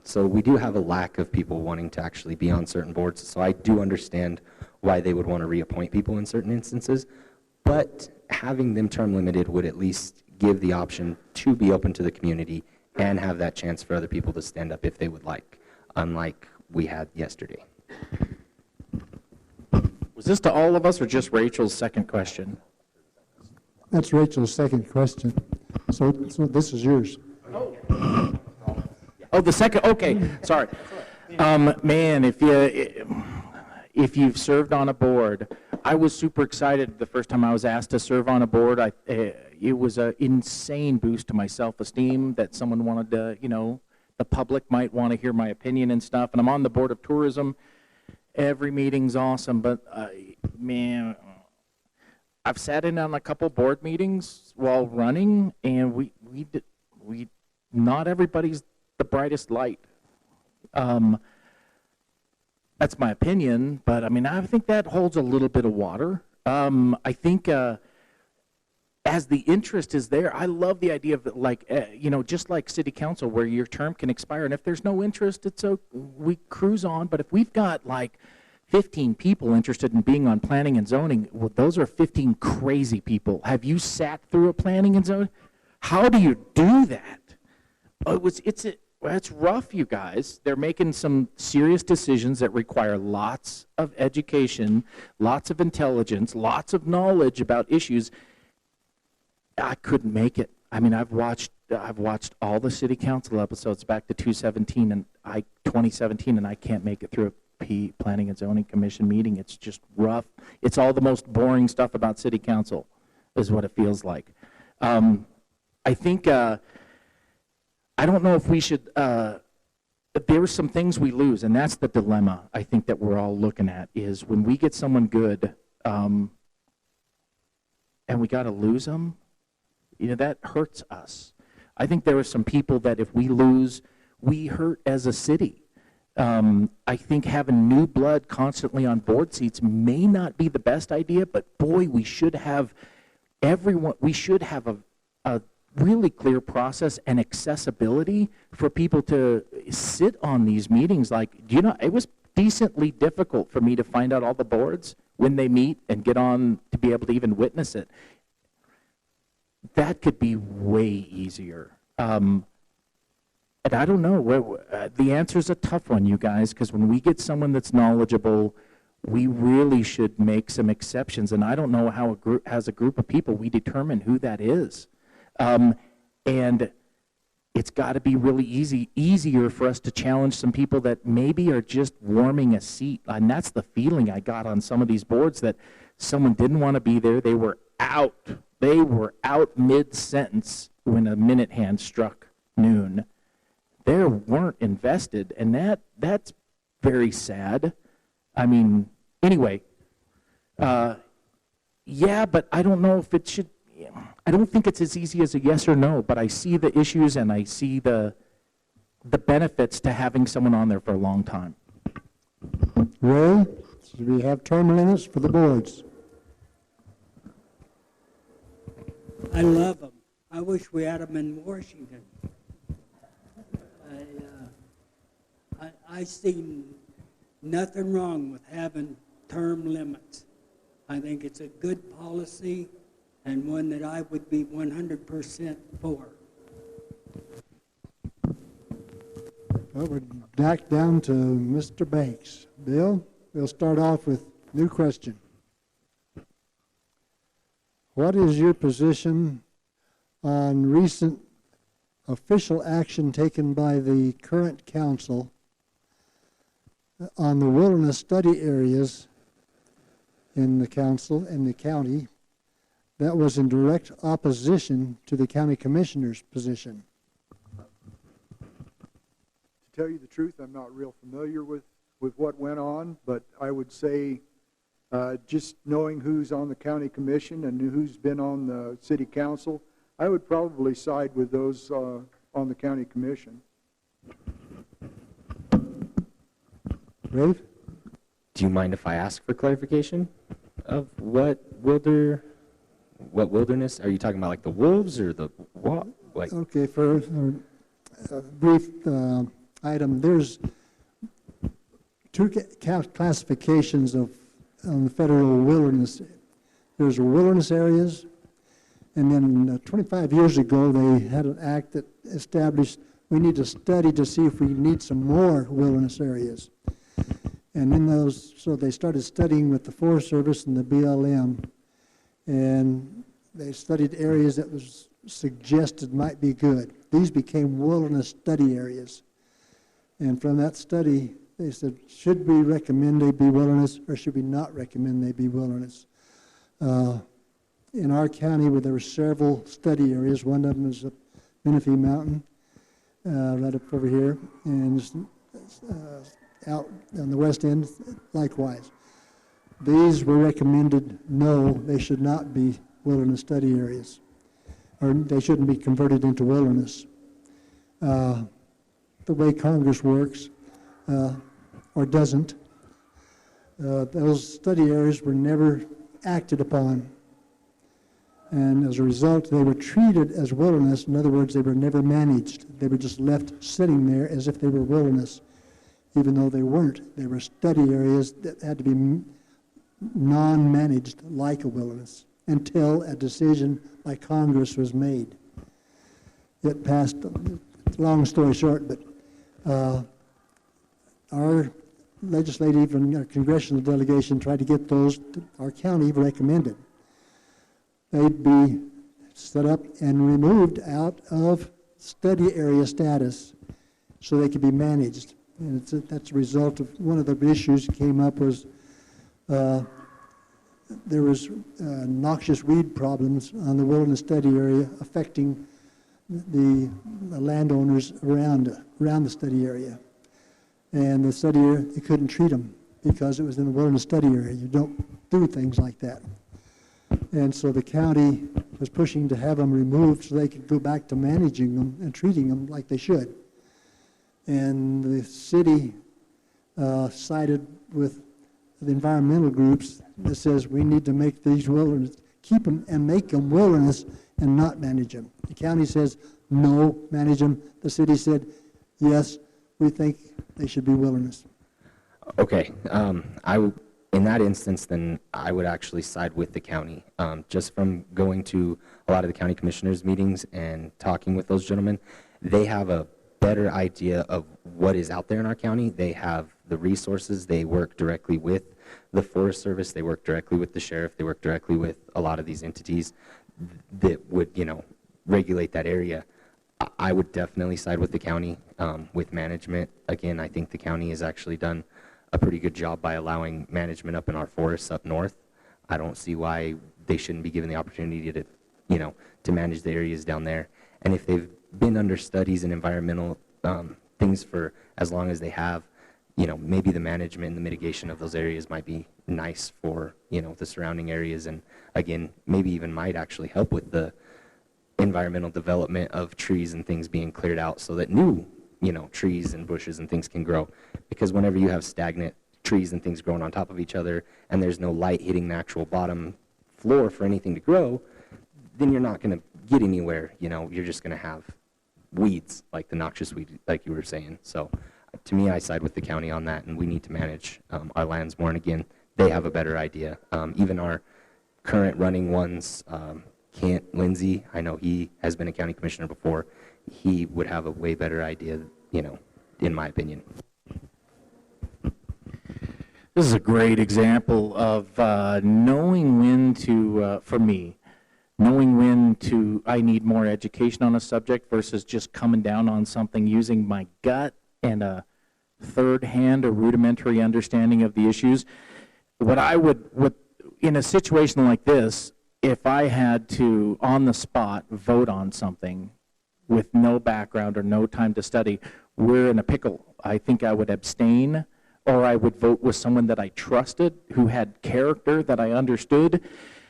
So we do have a lack of people wanting to actually be on certain boards. So I do understand why they would want to reappoint people in certain instances, but having them term limited would at least give the option to be open to the community and have that chance for other people to stand up if they would like, unlike we had yesterday. Was this to all of us or just Rachel's second question? That's Rachel's second question. So this is yours. Oh, the second, okay, sorry. Man, if you've served on a board, I was super excited the first time I was asked to serve on a board. It was an insane boost to my self-esteem that someone wanted to, the public might want to hear my opinion and stuff. And I'm on the board of tourism. Every meeting's awesome, but man, I've sat in on a couple board meetings while running, and we not everybody's the brightest light. That's my opinion, but I mean, I think that holds a little bit of water. I think as the interest is there, I love the idea of like, just like city council where your term can expire, and if there's no interest, we cruise on. But if we've got like 15 people interested in being on planning and zoning, well, those are 15 crazy people. Have you sat through a planning and zoning? How do you do that? It's rough, you guys. They're making some serious decisions that require lots of education, lots of intelligence, lots of knowledge about issues. I couldn't make it. I mean, I've watched all the city council episodes back to 2017 and I can't make it through a Planning and Zoning Commission meeting. It's just rough. It's all the most boring stuff about city council, is what it feels like. I think. I don't know if we should, there are some things we lose, and that's the dilemma I think that we're all looking at, is when we get someone good and we got to lose them, that hurts us. I think there are some people that if we lose, we hurt as a city. I think having new blood constantly on board seats may not be the best idea, but boy, we should have a really clear process and accessibility for people to sit on these meetings. Like, it was decently difficult for me to find out all the boards when they meet and get on to be able to even witness it. That could be way easier. And I don't know, the answer's a tough one, you guys, because when we get someone that's knowledgeable, we really should make some exceptions. And I don't know how as a group of people we determine who that is. And it's got to be really easier for us to challenge some people that maybe are just warming a seat. And that's the feeling I got on some of these boards, that someone didn't want to be there. They were out mid-sentence when a minute hand struck noon. They weren't invested, and that's very sad. I mean, anyway, yeah, but I don't know if it should. I don't think it's as easy as a yes or no, but I see the issues and I see the benefits to having someone on there for a long time. Ray, should we have term limits for the boards? I love them. I wish we had them in Washington. I see nothing wrong with having term limits. I think it's a good policy and one that I would be 100% for. Well, we're back down to Mr. Banks. Bill, we'll start off with new question. What is your position on recent official action taken by the current council on the wilderness study areas in the council and the county that was in direct opposition to the county commissioner's position? To tell you the truth, I'm not real familiar with what went on, but I would say just knowing who's on the county commission and who's been on the city council, I would probably side with those on the county commission. Rafe? Do you mind if I ask for clarification of what wilderness? Are you talking about, like the wolves or the what? Like, Okay, for a brief item, there's two classifications on the federal wilderness. There's wilderness areas, and then 25 years ago they had an act that established we need to study to see if we need some more wilderness areas. And in those, so they started studying with the Forest Service and the BLM, and they studied areas that was suggested might be good. These became wilderness study areas. And from that study, they said, should we recommend they be wilderness or should we not recommend they be wilderness? In our county, where there were several study areas, one of them is the Menifee Mountain, right up over here, and out on the west end, likewise. These were recommended, no, they should not be wilderness study areas, or they shouldn't be converted into wilderness. The way Congress works, or doesn't, those study areas were never acted upon. And as a result, they were treated as wilderness. In other words, they were never managed. They were just left sitting there as if they were wilderness, even though they weren't. They were study areas that had to be non-managed like a wilderness until a decision by Congress was made. It passed, long story short, but our legislative and congressional delegation tried to get those, our county recommended. They'd be set up and removed out of study area status so they could be managed. And that's a result of one of the issues that came up was there was noxious weed problems on the wilderness study area affecting the landowners around the study area. And the study area, they couldn't treat them because it was in the wilderness study area. You don't do things like that. And so the county was pushing to have them removed so they could go back to managing them and treating them like they should. And the city sided with the environmental groups that says we need to make these wilderness, keep them and make them wilderness and not manage them. The county says no, manage them. The city said yes, we think they should be wilderness. Okay, in that instance, then I would actually side with the county. Just from going to a lot of the county commissioners' meetings and talking with those gentlemen, they have a better idea of what is out there in our county. They have the resources. They work directly with the Forest Service. They work directly with the sheriff. They work directly with a lot of these entities that would, regulate that area. I would definitely side with the county with management. Again, I think the county has actually done a pretty good job by allowing management up in our forests up north. I don't see why they shouldn't be given the opportunity to, to manage the areas down there. And if they've been under studies and environmental things for as long as they have, maybe the management and the mitigation of those areas might be nice for, the surrounding areas. And again, maybe even might actually help with the environmental development of trees and things being cleared out so that new trees and bushes and things can grow. Because whenever you have stagnant trees and things growing on top of each other and there's no light hitting the actual bottom floor for anything to grow, then you're not going to get anywhere. You're just going to have weeds, like the noxious weed, like you were saying. So to me, I side with the county on that, and we need to manage our lands more. And again, they have a better idea. Even our current running ones, Kent Lindsay, I know he has been a county commissioner before. He would have a way better idea, in my opinion. This is a great example of knowing when to, for me, knowing when to, I need more education on a subject versus just coming down on something using my gut and a third-hand or rudimentary understanding of the issues. What I would, in a situation like this, if I had to, on the spot, vote on something with no background or no time to study, we're in a pickle. I think I would abstain, or I would vote with someone that I trusted, who had character that I understood.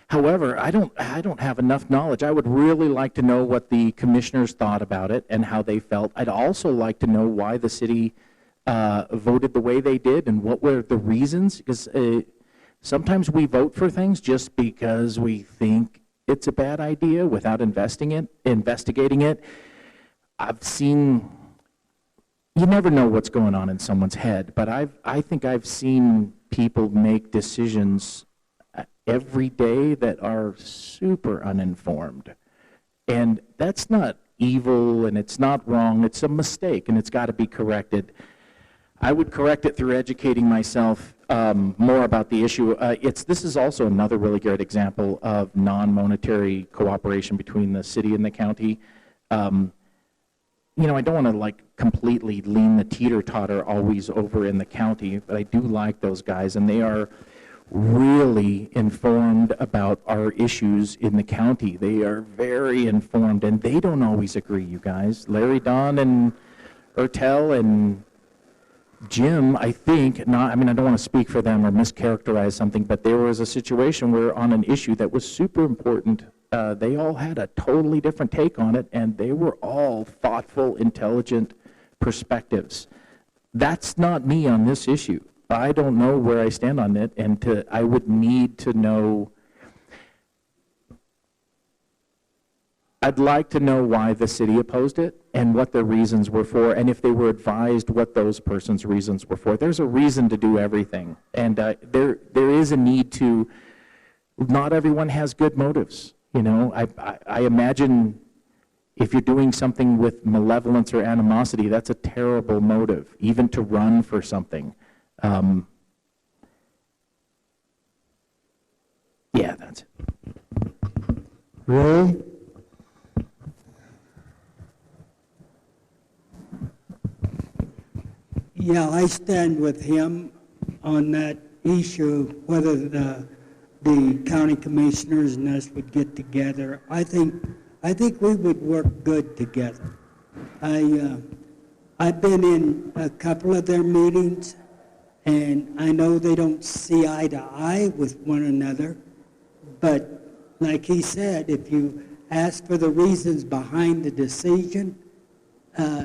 However, I don't have enough knowledge. I would really like to know what the commissioners thought about it and how they felt. I'd also like to know why the city voted the way they did and what were the reasons, because sometimes we vote for things just because we think it's a bad idea without investigating it. I've seen, you never know what's going on in someone's head, but I think I've seen people make decisions every day that are super uninformed. And that's not evil and it's not wrong, it's a mistake and it's got to be corrected. I would correct it through educating myself more about the issue. This is also another really good example of non-monetary cooperation between the city and the county. I don't want to completely lean the teeter-totter always over in the county, but I do like those guys, and they are really informed about our issues in the county. They are very informed, and they don't always agree, you guys. Larry, Don, and Ertel, and Jim, I think, I don't want to speak for them or mischaracterize something, but there was a situation where on an issue that was super important, they all had a totally different take on it, and they were all thoughtful, intelligent perspectives. That's not me on this issue. I don't know where I stand on it, and I would need to know. I'd like to know why the city opposed it and what their reasons were for, and if they were advised what those persons' reasons were for. There's a reason to do everything, and there is a need to, not everyone has good motives, you know. I imagine if you're doing something with malevolence or animosity, that's a terrible motive, even to run for something. Yeah, that's it. Ray? Yeah, I stand with him on that issue, whether the county commissioners and us would get together. I think we would work good together. I've been in a couple of their meetings, and I know they don't see eye to eye with one another, but like he said, if you ask for the reasons behind the decision,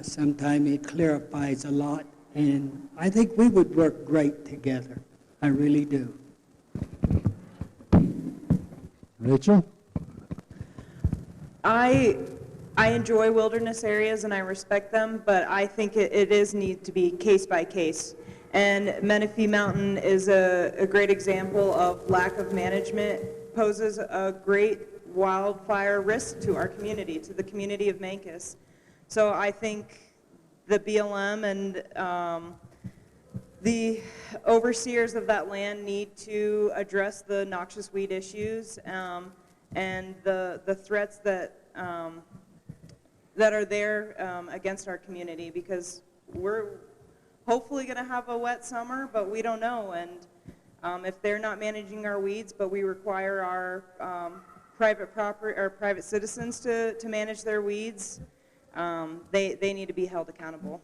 sometimes it clarifies a lot. And I think we would work great together. I really do. Rachel? I enjoy wilderness areas and I respect them, but I think it is need to be case by case. And Menifee Mountain is a great example of lack of management, poses a great wildfire risk to our community, to the community of Mancos. So I think the BLM and the overseers of that land need to address the noxious weed issues and the threats that are there against our community, because we're hopefully going to have a wet summer, but we don't know. And if they're not managing our weeds, but we require our private citizens to manage their weeds, they need to be held accountable.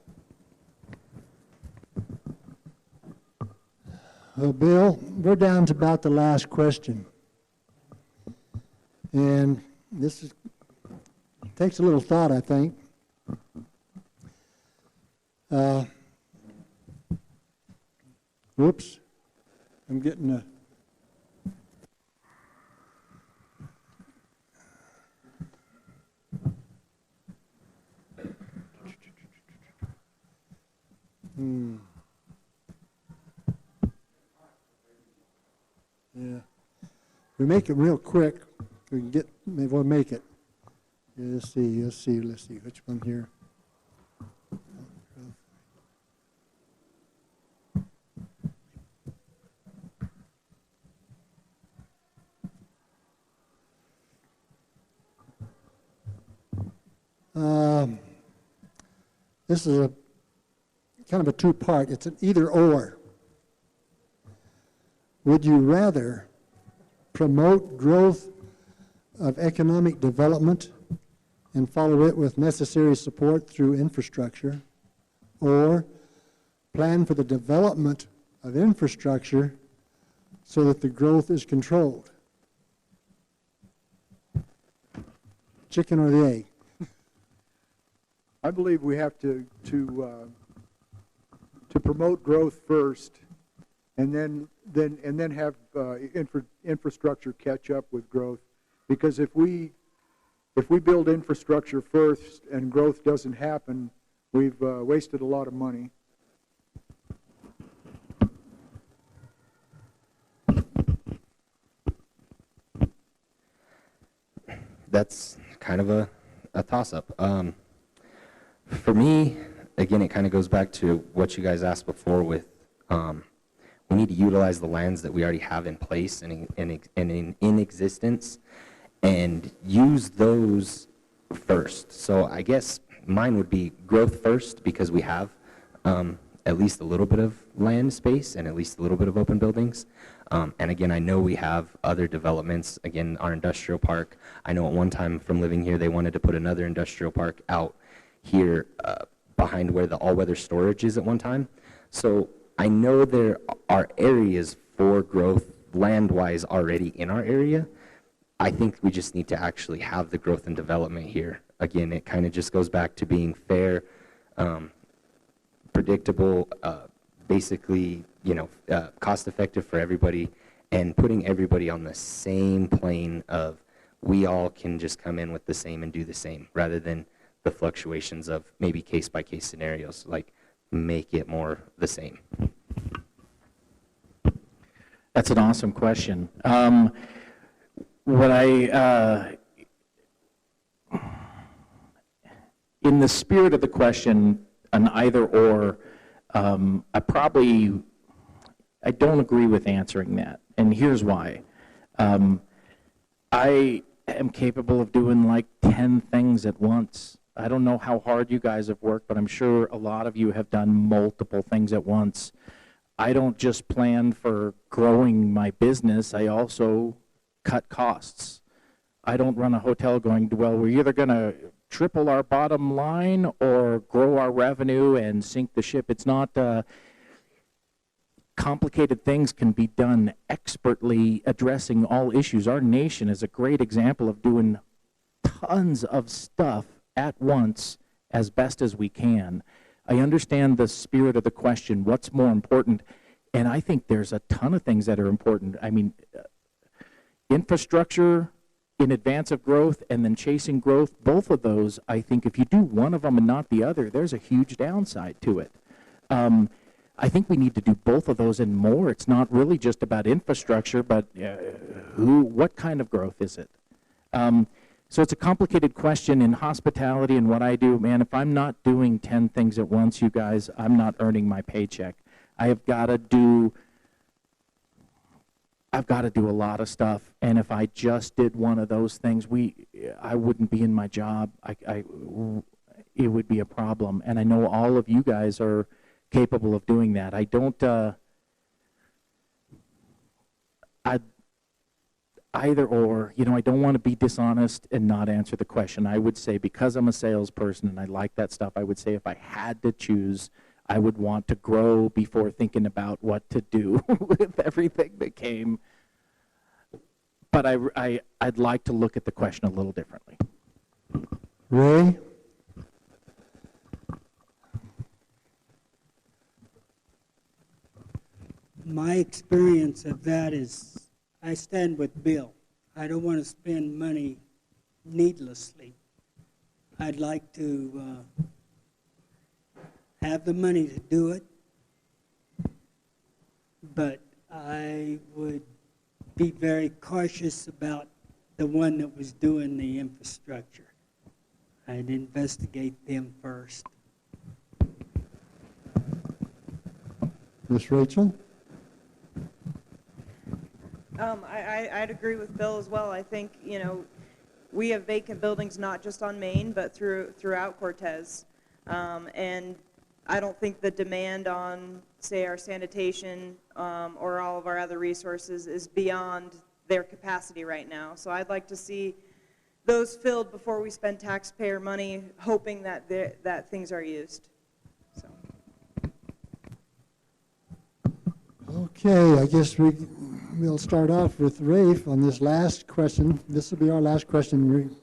Well, Bill, we're down to about the last question. And this takes a little thought, I think. Whoops. I'm getting a... Yeah. We make it real quick. We can get, maybe we'll make it. Yeah, let's see which one here. This is a kind of a two-part. It's an either-or. Would you rather promote growth of economic development and follow it with necessary support through infrastructure, or plan for the development of infrastructure so that the growth is controlled? Chicken or the egg? I believe we have to promote growth first, and then have infrastructure catch up with growth. Because if we build infrastructure first and growth doesn't happen, we've wasted a lot of money. That's kind of a toss-up. For me, again, it kind of goes back to what you guys asked before with we need to utilize the lands that we already have in place and in existence and use those first. So I guess mine would be growth first, because we have at least a little bit of land space and at least a little bit of open buildings. And again, I know we have other developments. Again, our industrial park, I know at one time from living here, they wanted to put another industrial park out here behind where the all-weather storage is at one time. So I know there are areas for growth land-wise already in our area. I think we just need to actually have the growth and development here. Again, it kind of just goes back to being fair, predictable, basically, cost-effective for everybody, and putting everybody on the same plane of we all can just come in with the same and do the same, rather than the fluctuations of maybe case-by-case scenarios, like make it more the same. That's an awesome question. What I, in the spirit of the question, an either or, I don't agree with answering that, and here's why. I am capable of doing like 10 things at once. I don't know how hard you guys have worked, but I'm sure a lot of you have done multiple things at once. I don't just plan for growing my business, I also cut costs. I don't run a hotel going, well, we're either going to triple our bottom line or grow our revenue and sink the ship. It's not, complicated things can be done expertly, addressing all issues. Our nation is a great example of doing tons of stuff at once as best as we can. I understand the spirit of the question, what's more important? And I think there's a ton of things that are important. I mean, infrastructure in advance of growth and then chasing growth, both of those, I think if you do one of them and not the other, there's a huge downside to it. I think we need to do both of those and more. It's not really just about infrastructure, but what kind of growth is it? So it's a complicated question in hospitality and what I do. Man, if I'm not doing 10 things at once, you guys, I'm not earning my paycheck. I've got to do a lot of stuff, and if I just did one of those things, I wouldn't be in my job. It would be a problem, and I know all of you guys are capable of doing that. I don't, either or, I don't want to be dishonest and not answer the question. I would say, because I'm a salesperson and I like that stuff, I would say if I had to choose, I would want to grow before thinking about what to do with everything that came. But I'd like to look at the question a little differently. Ray? My experience of that is I stand with Bill. I don't want to spend money needlessly. I'd like to have the money to do it, but I would be very cautious about the one that was doing the infrastructure. I'd investigate them first. Ms. Rachel? I'd agree with Bill as well. I think, we have vacant buildings not just on Main, but throughout Cortez. And I don't think the demand on, say, our sanitation or all of our other resources is beyond their capacity right now. So I'd like to see those filled before we spend taxpayer money hoping that things are used. So. Okay, I guess we'll start off with Rafe on this last question. This will be our last question.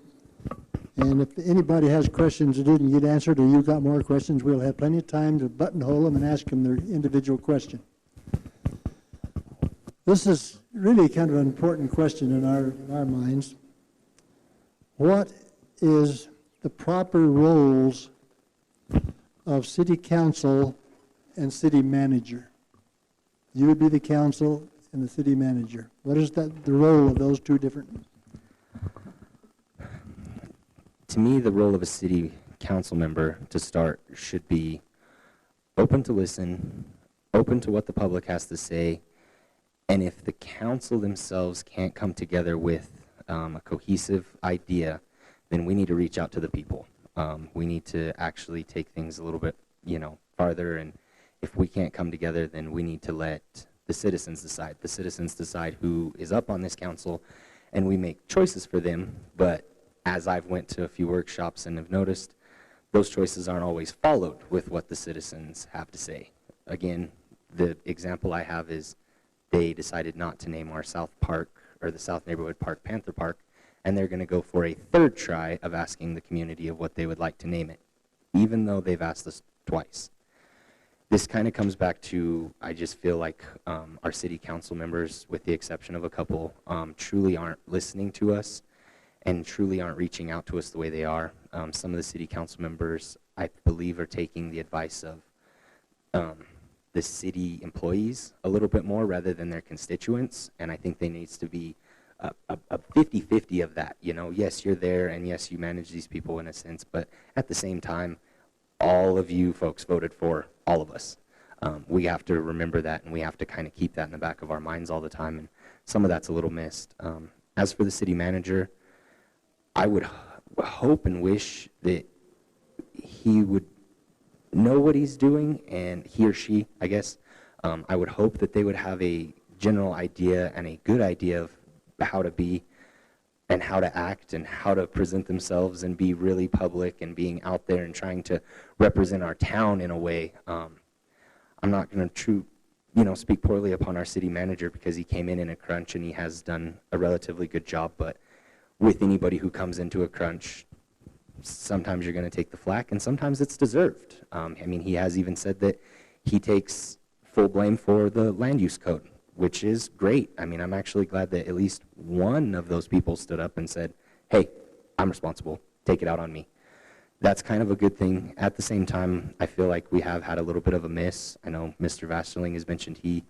And if anybody has questions that didn't get answered or you got more questions, we'll have plenty of time to buttonhole them and ask them their individual question. This is really kind of an important question in our minds. What is the proper roles of city council and city manager? You would be the council and the city manager. What is the role of those two different? To me, the role of a city council member to start should be open to listen, open to what the public has to say, and if the council themselves can't come together with a cohesive idea, then we need to reach out to the people. We need to actually take things a little bit, farther, and if we can't come together, then we need to let the citizens decide. The citizens decide who is up on this council, and we make choices for them, but as I've went to a few workshops and have noticed, those choices aren't always followed with what the citizens have to say. Again, the example I have is they decided not to name our South Park, or the South Neighborhood Park, Panther Park, and they're going to go for a third try of asking the community of what they would like to name it, even though they've asked us twice. This kind of comes back to, I just feel like our city council members, with the exception of a couple, truly aren't listening to us. and truly aren't reaching out to us the way they are. Some of the city council members, I believe, are taking the advice of the city employees a little bit more rather than their constituents, and I think there needs to be a 50-50 of that. You know, yes, you're there, and yes, you manage these people in a sense, but at the same time, all of you folks voted for all of us. We have to remember that, and we have to kind of keep that in the back of our minds all the time, and some of that's a little missed. As for the city manager, I would hope and wish that he would know what he's doing, and he or she, I guess, I would hope that they would have a general idea and a good idea of how to be and how to act and how to present themselves and be really public and being out there and trying to represent our town in a way. I'm not going to speak poorly upon our city manager because he came in a crunch and he has done a relatively good job, but with anybody who comes into a crunch, sometimes you're going to take the flak and sometimes it's deserved. I mean, he has even said that he takes full blame for the land use code, which is great. I mean, I'm actually glad that at least one of those people stood up and said, hey, I'm responsible, take it out on me. That's kind of a good thing. At the same time, I feel like we have had a little bit of a miss. I know Mr. Vasterling has mentioned he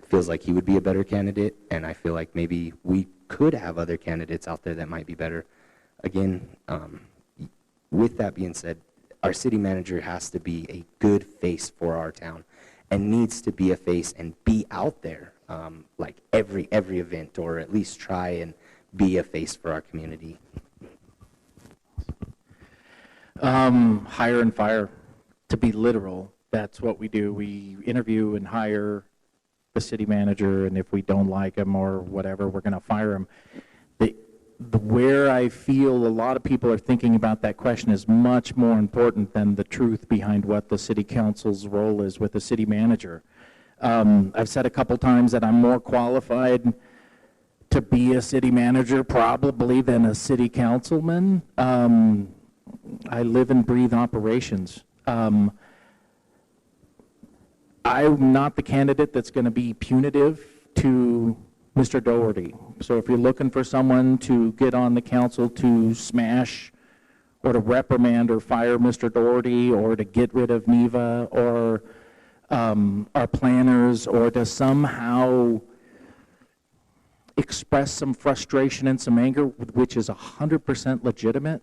feels like he would be a better candidate, and I feel like maybe we could have other candidates out there that might be better. Again, with that being said, our city manager has to be a good face for our town and needs to be a face and be out there like every event, or at least try and be a face for our community. Hire and fire, to be literal. That's what we do. We interview and hire the city manager, and if we don't like him or whatever, we're going to fire him. Where I feel a lot of people are thinking about that question is much more important than the truth behind what the city council's role is with the city manager. I've said a couple times that I'm more qualified to be a city manager probably than a city councilman. I live and breathe operations. I'm not the candidate that's going to be punitive to Mr. Doherty. So if you're looking for someone to get on the council to smash or to reprimand or fire Mr. Doherty, or to get rid of NEVA or our planners, or to somehow express some frustration and some anger, which is 100% legitimate,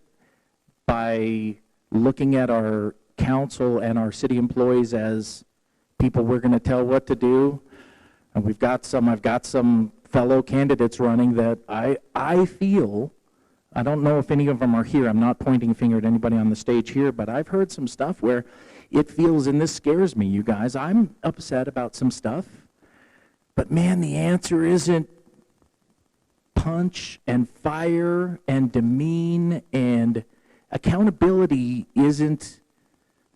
by looking at our council and our city employees as people we're going to tell what to do. And I've got some fellow candidates running that I feel, I don't know if any of them are here, I'm not pointing a finger at anybody on the stage here, but I've heard some stuff where it feels, and this scares me, you guys, I'm upset about some stuff, but man, the answer isn't punch and fire and demean, and accountability isn't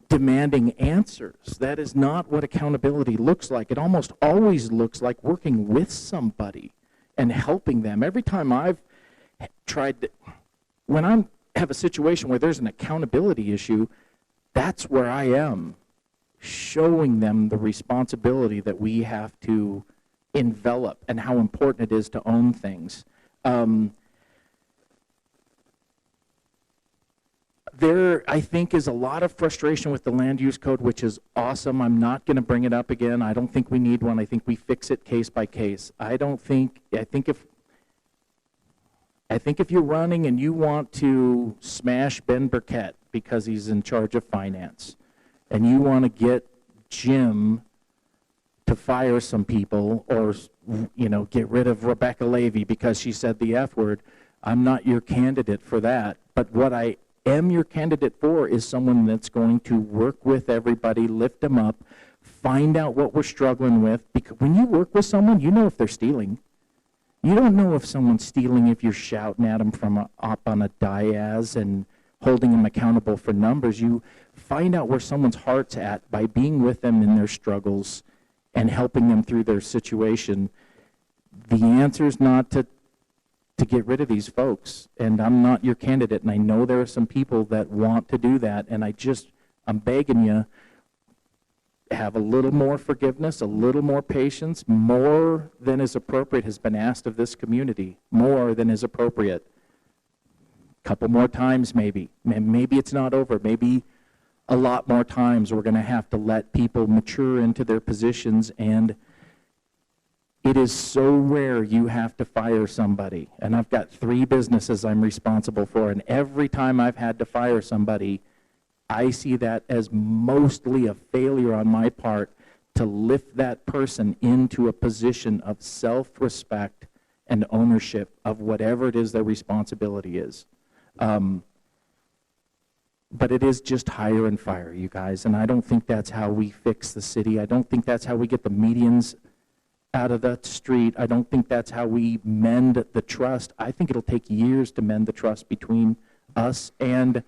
demanding answers. That is not what accountability looks like. It almost always looks like working with somebody and helping them. Every time I've tried to, when I have a situation where there's an accountability issue, that's where I am, showing them the responsibility that we have to envelop and how important it is to own things. There, I think, is a lot of frustration with the land use code, which is awesome. I'm not going to bring it up again. I don't think we need one. I think we fix it case by case. I think if you're running and you want to smash Ben Burkett because he's in charge of finance, and you want to get Jim to fire some people, or get rid of Rebecca Levy because she said the F word, I'm not your candidate for that. But what I am your candidate for is someone that's going to work with everybody, lift them up, find out what we're struggling with. Because when you work with someone, you know if they're stealing. You don't know if someone's stealing if you're shouting at them from up on a dais and holding them accountable for numbers. You find out where someone's heart's at by being with them in their struggles and helping them through their situation. The answer is not to get rid of these folks, and I'm not your candidate, and I know there are some people that want to do that, and I'm begging you, have a little more forgiveness, a little more patience. More than is appropriate has been asked of this community, more than is appropriate. Couple more times maybe. Maybe it's not over. Maybe a lot more times we're going to have to let people mature into their positions, and it is so rare you have to fire somebody. And I've got 3 businesses I'm responsible for, and every time I've had to fire somebody, I see that as mostly a failure on my part to lift that person into a position of self-respect and ownership of whatever it is their responsibility is. But it is just hire and fire, you guys, and I don't think that's how we fix the city. I don't think that's how we get the medians out of that street. I don't think that's how we mend the trust. I think it'll take years to mend the trust between us and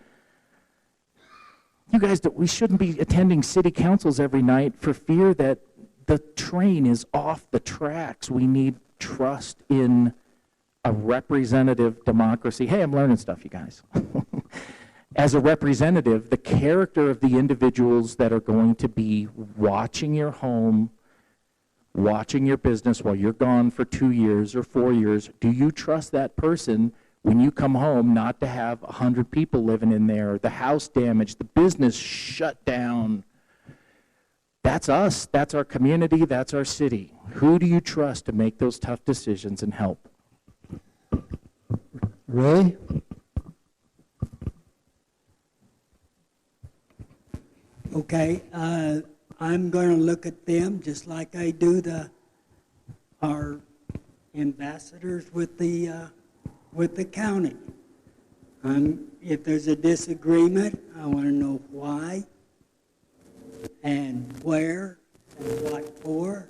you guys. We shouldn't be attending city councils every night for fear that the train is off the tracks. We need trust in a representative democracy. Hey, I'm learning stuff, you guys. As a representative, the character of the individuals that are going to be watching your home, watching your business while you're gone for 2 years or 4 years, do you trust that person when you come home not to have 100 people living in there, the house damaged, the business shut down? That's us. That's our community. That's our city. Who do you trust to make those tough decisions and help? Ray? Okay, I'm going to look at them just like I do our ambassadors with the county. If there's a disagreement, I want to know why and where and what for.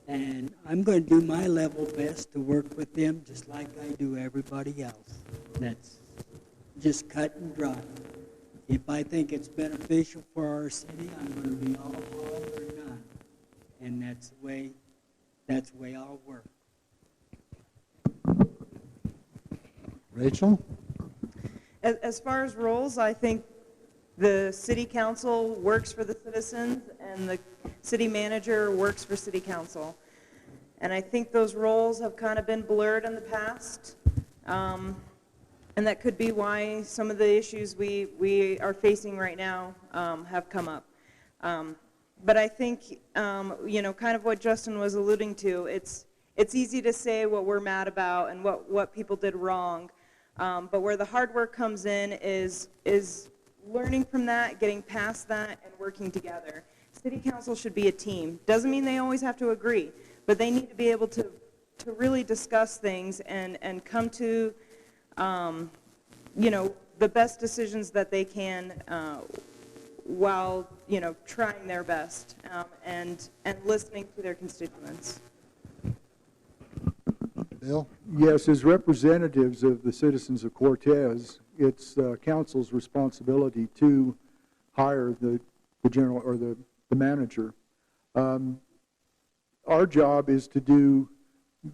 And I'm going to do my level best to work with them just like I do everybody else. That's just cut and dry. If I think it's beneficial for our city, I'm going to be all for it or none. And that's the way I'll work. Rachel? As far as roles, I think the city council works for the citizens and the city manager works for city council. And I think those roles have kind of been blurred in the past. And that could be why some of the issues we are facing right now have come up. But I think, kind of what Justin was alluding to, it's easy to say what we're mad about and what people did wrong. But where the hard work comes in is learning from that, getting past that, and working together. City council should be a team. Doesn't mean they always have to agree, but they need to be able to really discuss things and come to the best decisions that they can while, trying their best and listening to their constituents. Bill? Yes, as representatives of the citizens of Cortez, it's council's responsibility to hire the general or the manager. Our job is to do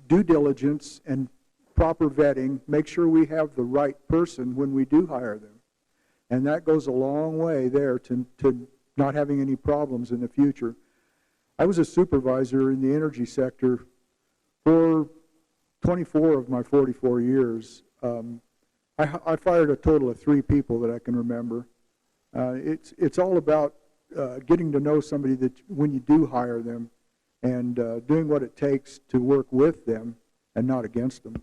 due diligence and proper vetting, make sure we have the right person when we do hire them. And that goes a long way there to not having any problems in the future. I was a supervisor in the energy sector for 24 of my 44 years. I fired a total of 3 people that I can remember. It's all about getting to know somebody that when you do hire them and doing what it takes to work with them and not against them.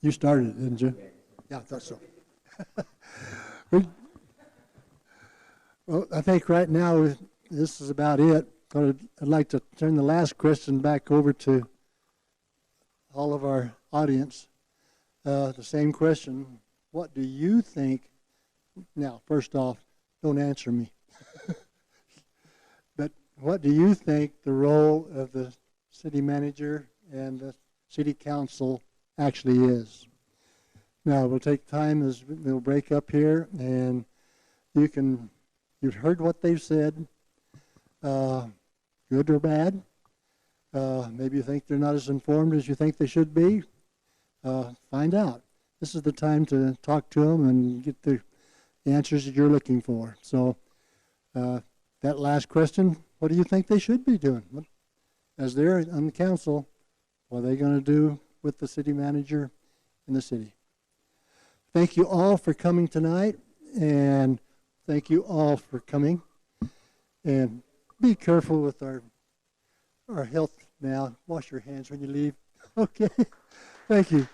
You started it, didn't you? Yeah, I thought so. Well, I think right now this is about it. I'd like to turn the last question back over to all of our audience. The same question. What do you think? Now, first off, don't answer me. But what do you think the role of the city manager and the city council actually is? Now, we'll take time as we'll break up here, and you've heard what they've said, good or bad. Maybe you think they're not as informed as you think they should be. Find out. This is the time to talk to them and get the answers that you're looking for. So that last question, what do you think they should be doing? As they're on the council, what are they going to do with the city manager in the city? Thank you all for coming tonight, and thank you all for coming. And be careful with our health now. Wash your hands when you leave. Okay. Thank you.